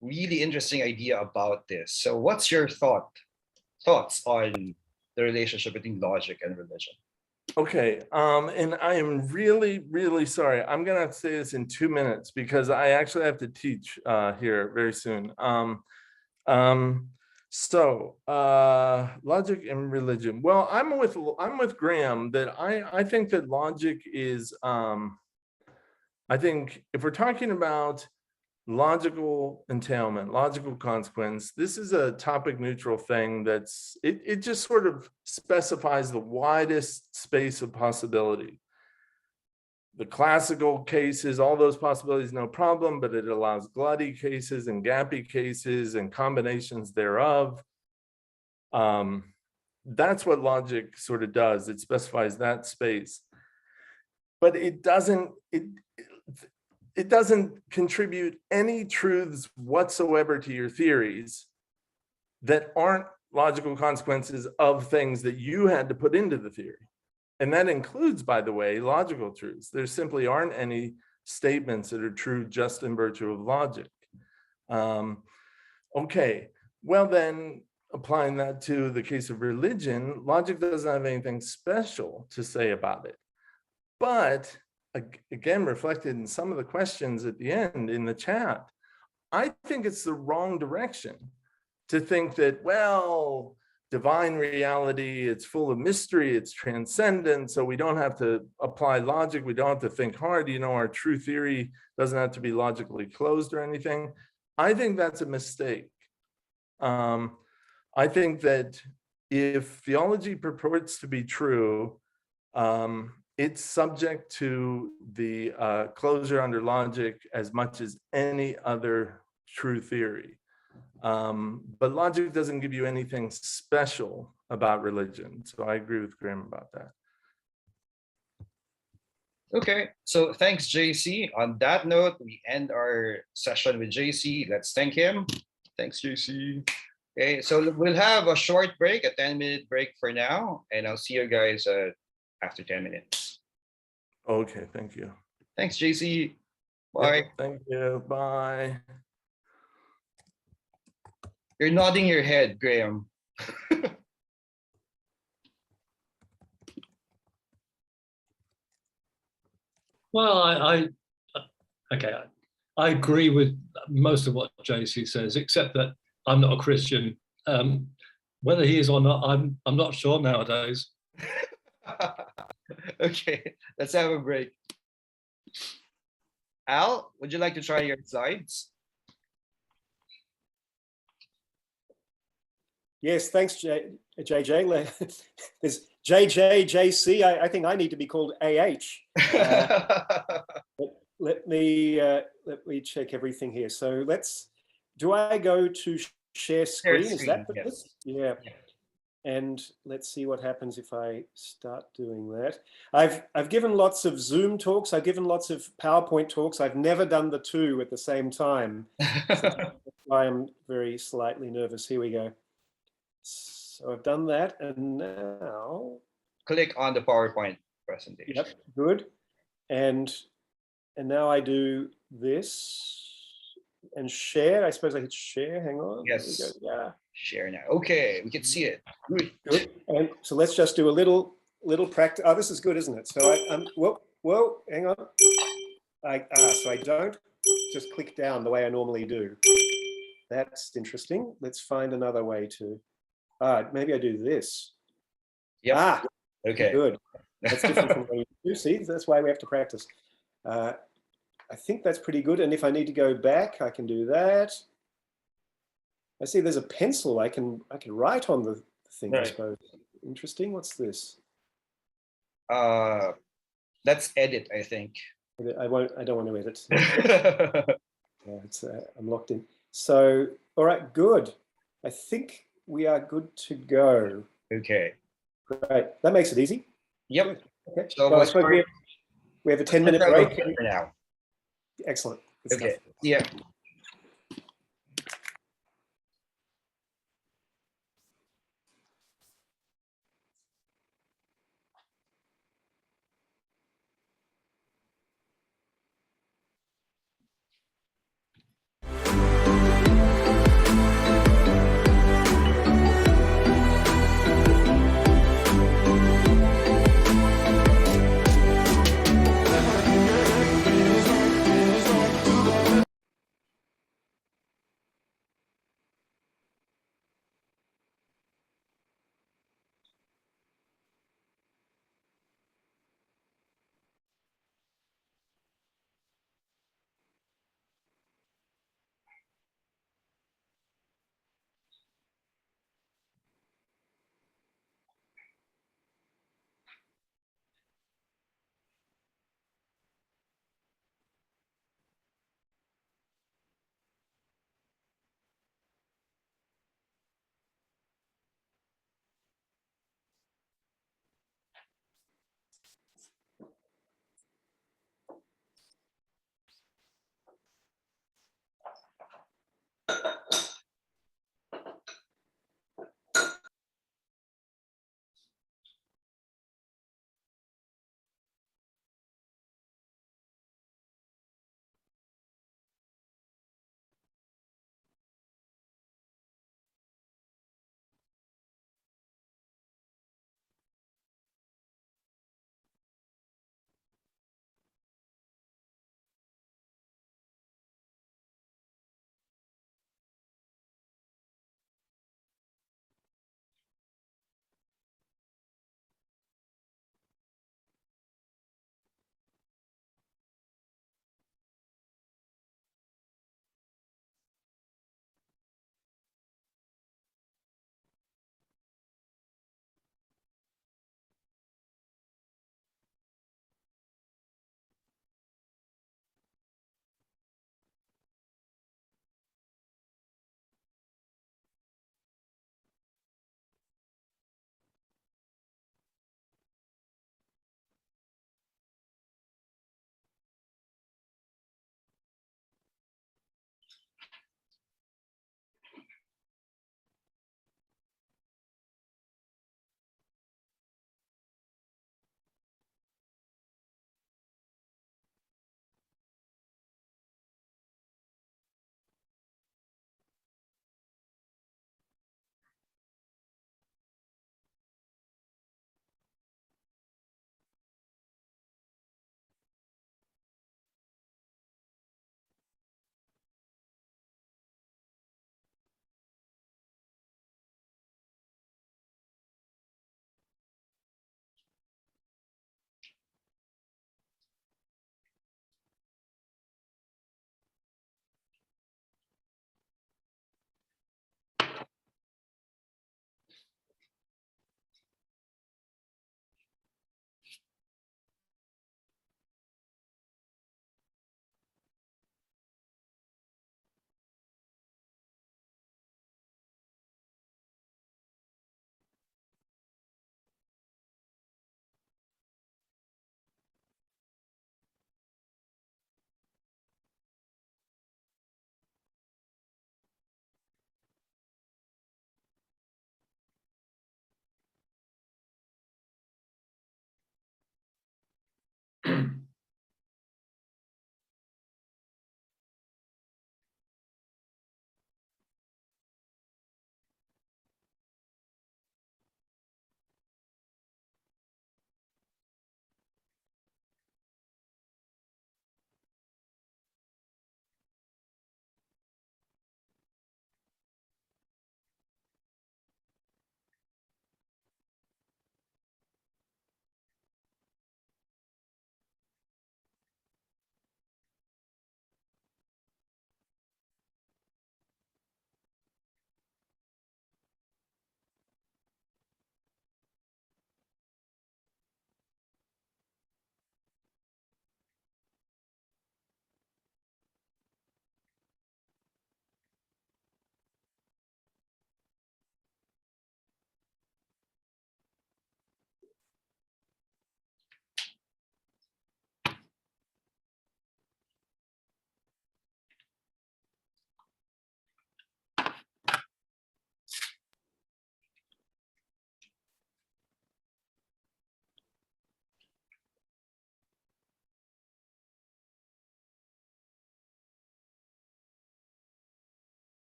really interesting idea about this. So what's your thoughts on the relationship between logic and religion? Okay, and I am really, really sorry. I'm gonna have to say this in 2 minutes because I actually have to teach here very soon. Logic and religion. Well, I'm with Graham that I think that logic is I think if we're talking about logical entailment, logical consequence, this is a topic neutral thing that's it just sort of specifies the widest space of possibility. The classical cases, all those possibilities, no problem, but it allows glutty cases and gappy cases and combinations thereof. That's what logic sort of does. It specifies that space, but it doesn't contribute any truths whatsoever to your theories that aren't logical consequences of things that you had to put into the theory. And that includes, by the way, logical truths. There simply aren't any statements that are true just in virtue of logic. Okay, well then, applying that to the case of religion, logic doesn't have anything special to say about it. But again, reflected in some of the questions at the end in the chat, I think it's the wrong direction to think that, well, divine reality, it's full of mystery, it's transcendent, so we don't have to apply logic, we don't have to think hard, you know, our true theory doesn't have to be logically closed or anything. I think that's a mistake. I think that if theology purports to be true, it's subject to the closure under logic as much as any other true theory. But logic doesn't give you anything special about religion. So I agree with Graham about that. Okay, so thanks, JC. On that note, we end our session with JC. Let's thank him. Thanks, JC. Okay, so we'll have a short break, a 10-minute break for now, and I'll see you guys after 10 minutes. Okay, thank you. Thanks, JC. Bye. Yep, thank you. Bye. You're nodding your head, Graham. Well, I agree with most of what JC says, except that I'm not a Christian. Whether he is or not, I'm not sure nowadays. Okay, let's have a break. Al, would you like to try your slides? Yes, thanks, JJ. There's JJ, JC. I think I need to be called AH. Let me check everything here. So do I go to share screen? Is that the yes. Yeah. And let's see what happens if I start doing that. I've given lots of Zoom talks. I've given lots of PowerPoint talks. I've never done the two at the same time. So that's why I'm very slightly nervous. Here we go. So I've done that, and now Click on the PowerPoint presentation. Yep, good. And now I do this and share. I suppose I hit share. Hang on. Yes. There we go. Yeah. Share now. Okay, we can see it. Good. Good. And so let's just do a little practice. Oh, this is good, isn't it? So whoa, hang on. So I don't just click down the way I normally do. That's interesting. Let's find another way to. Maybe I do this. Yeah. Okay. Good. That's different from what you do. See, that's why we have to practice. I think that's pretty good. And if I need to go back, I can do that. I see there's a pencil. I can write on the thing, right. I suppose. Interesting. What's this? That's edit, I think. I don't want to edit. Yeah, I'm locked in. So, all right, good. I think we are good to go. Okay. Great. That makes it easy. Yep. Okay. So well, I suppose we have a 10-minute break for now. Excellent. Good okay. Stuff. Yeah.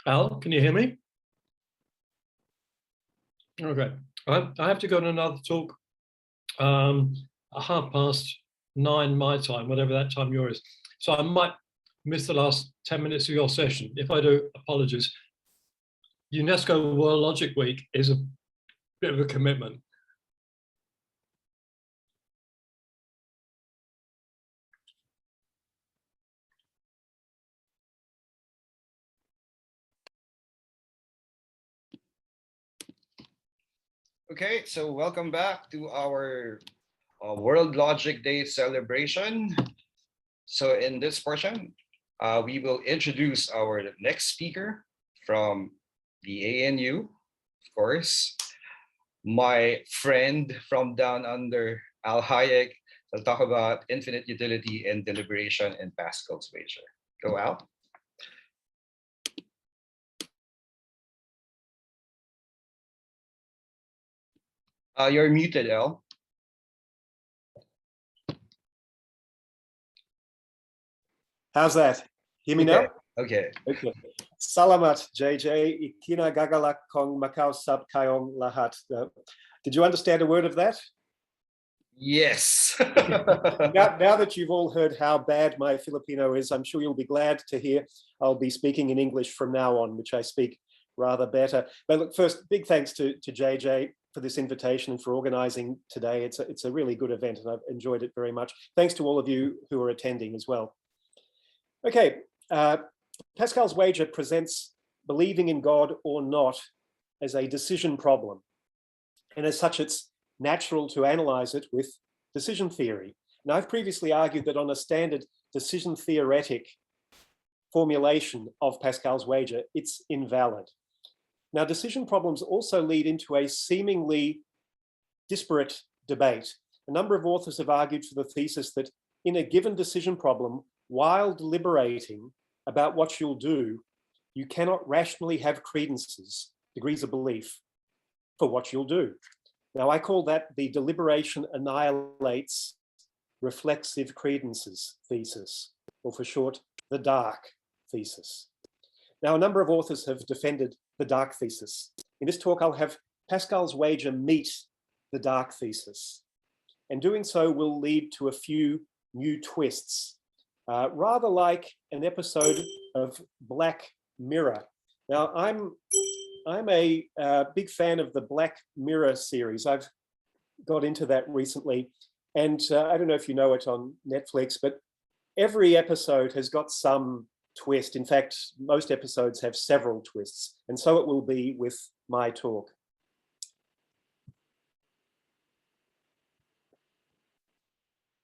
Al, can you hear me? Okay, I have to go to another talk at 9:30 my time, whatever that time yours is. So I might miss the last 10 minutes of your session. If I do, apologies. UNESCO World Logic Week is a bit of a commitment. Okay, so welcome back to our World Logic Day celebration. So in this portion, we will introduce our next speaker from the ANU, of course, my friend from down under, Al Hayek. Will talk about infinite utility and deliberation in Pascal's wager. Go, Al. You're muted, Al. How's that? Hear me Okay. now? Okay. Okay. Salamat, JJ. Ikina gagalak kong Macau sab kayong lahat. Did you understand a word of that? Yes. Now that you've all heard how bad my Filipino is, I'm sure you'll be glad to hear I'll be speaking in English from now on, which I speak rather better. But look, first, big thanks to JJ for this invitation and for organizing today. It's a really good event and I've enjoyed it very much. Thanks to all of you who are attending as well. Okay, Pascal's wager presents believing in God or not as a decision problem. And as such, it's natural to analyze it with decision theory. Now, I've previously argued that on a standard decision theoretic formulation of Pascal's wager, it's invalid. Now, decision problems also lead into a seemingly disparate debate. A number of authors have argued for the thesis that in a given decision problem, while deliberating about what you'll do, you cannot rationally have credences, degrees of belief, for what you'll do. Now, I call that the deliberation annihilates reflexive credences thesis, or for short, the dark thesis. Now, a number of authors have defended the dark thesis. In this talk, I'll have Pascal's wager meet the dark thesis. And doing so will lead to a few new twists, rather like an episode of Black Mirror. Now, I'm a big fan of the Black Mirror series. I've got into that recently. And I don't know if you know it on Netflix, but every episode has got some twist. In fact, most episodes have several twists. And so it will be with my talk.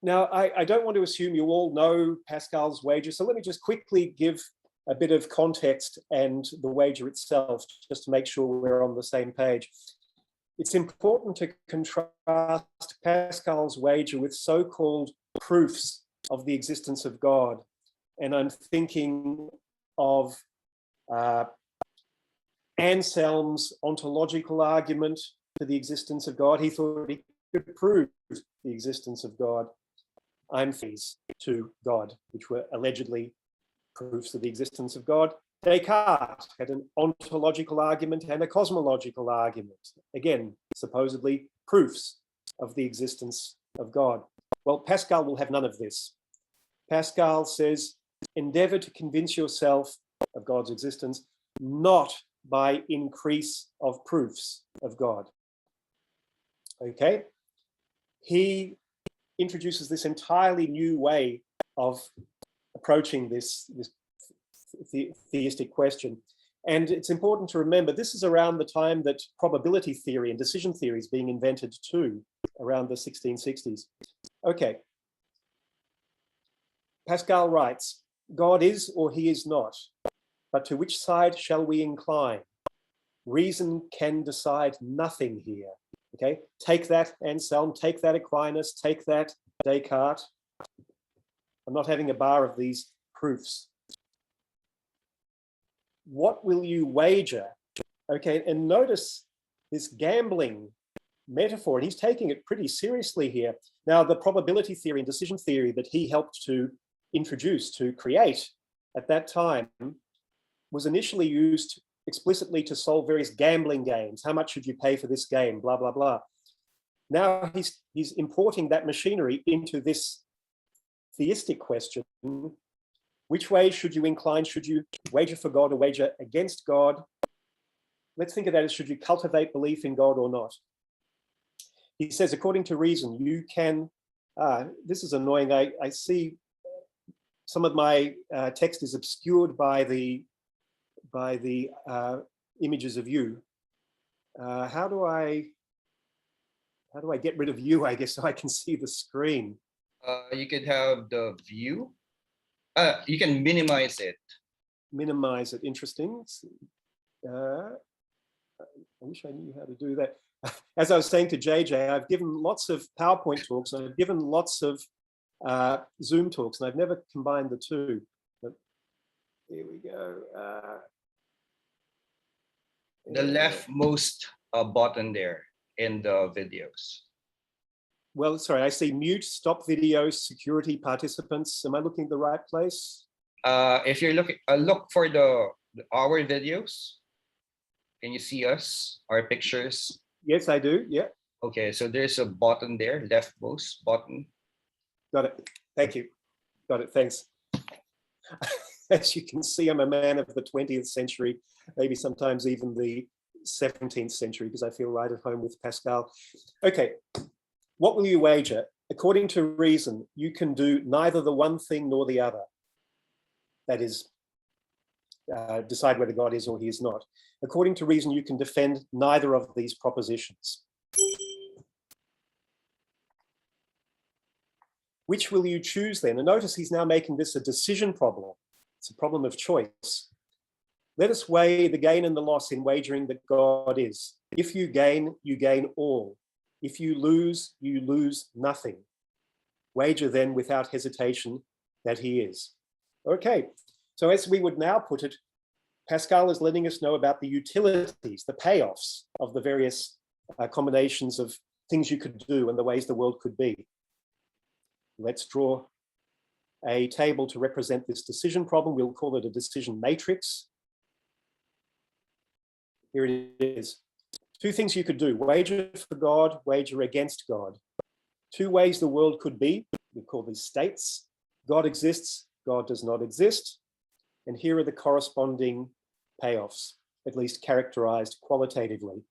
Now, I don't want to assume you all know Pascal's wager. So let me just quickly give a bit of context and the wager itself, just to make sure we're on the same page. It's important to contrast Pascal's wager with so-called proofs of the existence of God. And I'm thinking of Anselm's ontological argument for the existence of God. He thought he could prove the existence of God. I'm fees to God, which were allegedly proofs of the existence of God. Descartes had an ontological argument and a cosmological argument. Again, supposedly proofs of the existence of God. Well, Pascal will have none of this. Pascal says, endeavor to convince yourself of God's existence, not by increase of proofs of God. Okay? He introduces this entirely new way of approaching this theistic question. And it's important to remember, this is around the time that probability theory and decision theory is being invented too, around the 1660s. Okay. Pascal writes, God is or he is not, but to which side shall we incline? Reason can decide nothing here. Okay, take that, Anselm, take that, Aquinas, take that, Descartes. I'm not having a bar of these proofs. What will you wager? Okay, and notice this gambling metaphor, and he's taking it pretty seriously here. Now, the probability theory and decision theory that he helped to introduce, to create at that time, was initially used explicitly to solve various gambling games. How much should you pay for this game? Blah, blah, blah. Now he's importing that machinery into this theistic question. Which way should you incline? Should you wager for God or wager against God? Let's think of that as, should you cultivate belief in God or not? He says, according to reason, you can, this is annoying. I see some of my text is obscured by the images of you. How do I get rid of you, I guess, so I can see the screen? You could have the view. You can minimize it. Minimize it, interesting. I wish I knew how to do that. As I was saying to JJ, I've given lots of PowerPoint talks, and I've given lots of Zoom talks, and I've never combined the two. But here we go. The leftmost button there in the videos. Well, sorry, I see mute, stop video, security, participants. Am I looking at the right place? If you're looking, look for our videos. Can you see us, our pictures? Yes, I do. Yeah. Okay, so there's a button there, leftmost button. Got it. Thank you. Got it. Thanks. As you can see, I'm a man of the 20th century, maybe sometimes even the 17th century, because I feel right at home with Pascal. Okay. What will you wager? According to reason, you can do neither the one thing nor the other. That is, decide whether God is or he is not. According to reason, you can defend neither of these propositions. Which will you choose then? And notice he's now making this a decision problem. It's a problem of choice. Let us weigh the gain and the loss in wagering that God is. If you gain all. If you lose nothing. Wager then without hesitation that he is. Okay, so as we would now put it, Pascal is letting us know about the utilities, the payoffs of the various combinations of things you could do and the ways the world could be. Let's draw a table to represent this decision problem. We'll call it a decision matrix. Here it is. Two things you could do: wager for God, wager against God. Two ways the world could be. We call these states. God exists, God does not exist. And here are the corresponding payoffs, at least characterized qualitatively.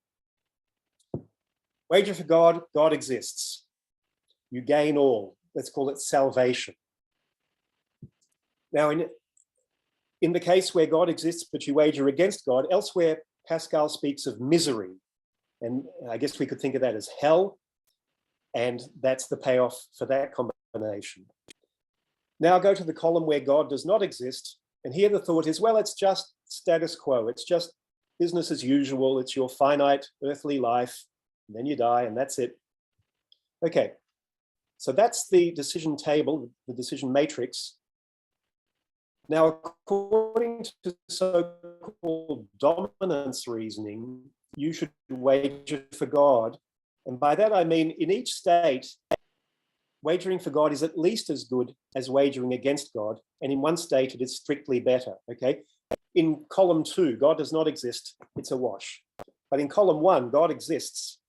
Wager for God, God exists. You gain all. Let's call it salvation. Now, in the case where God exists, but you wager against God, elsewhere, Pascal speaks of misery. And I guess we could think of that as hell. And that's the payoff for that combination. Now go to the column where God does not exist. And here the thought is, well, it's just status quo. It's just business as usual. It's your finite earthly life. And then you die, and that's it. Okay. So that's the decision table, the decision matrix. Now, according to so-called dominance reasoning, you should wager for God. And by that, I mean, in each state, wagering for God is at least as good as wagering against God. And in one state, it is strictly better, okay? In column 2, God does not exist. It's a wash. But in column 1, God exists.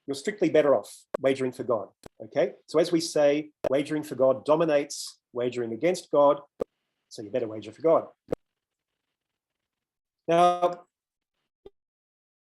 You're strictly better off wagering for God, okay? So as we say, wagering for God dominates wagering against God. So you better wager for God. Now,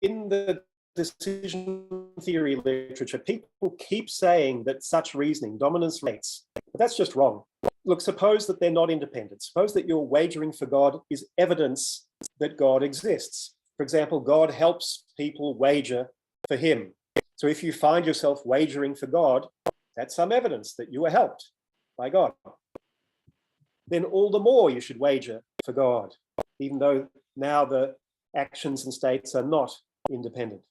in the decision theory literature, people keep saying that such reasoning, dominance rates, but that's just wrong. Look, suppose that they're not independent. Suppose that your wagering for God is evidence that God exists. For example, God helps people wager for him. So if you find yourself wagering for God, that's some evidence that you were helped by God. Then all the more you should wager for God, even though now the actions and states are not independent.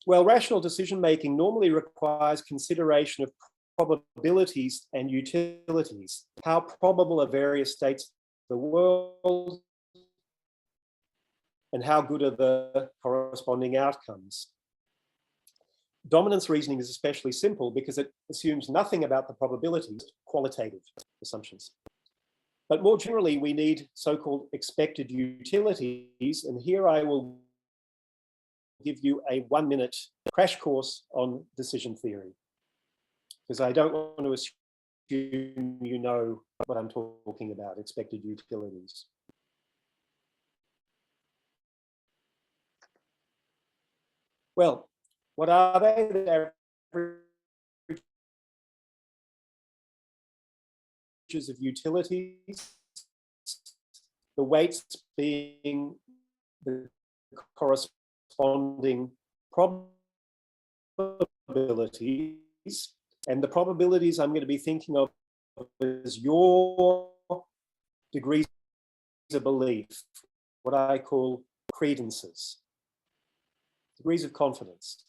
Well, rational decision-making normally requires consideration of probabilities and utilities. How probable are various states of the world, and how good are the corresponding outcomes? Dominance reasoning is especially simple because it assumes nothing about the probabilities, qualitative assumptions. But more generally, we need so-called expected utilities. And here I will give you a 1-minute crash course on decision theory, because I don't want to assume you know what I'm talking about, expected utilities. Well, what are they? They're averages of utilities, the weights being the corresponding probabilities, and the probabilities I'm going to be thinking of is your degrees of belief, what I call credences, degrees of confidence.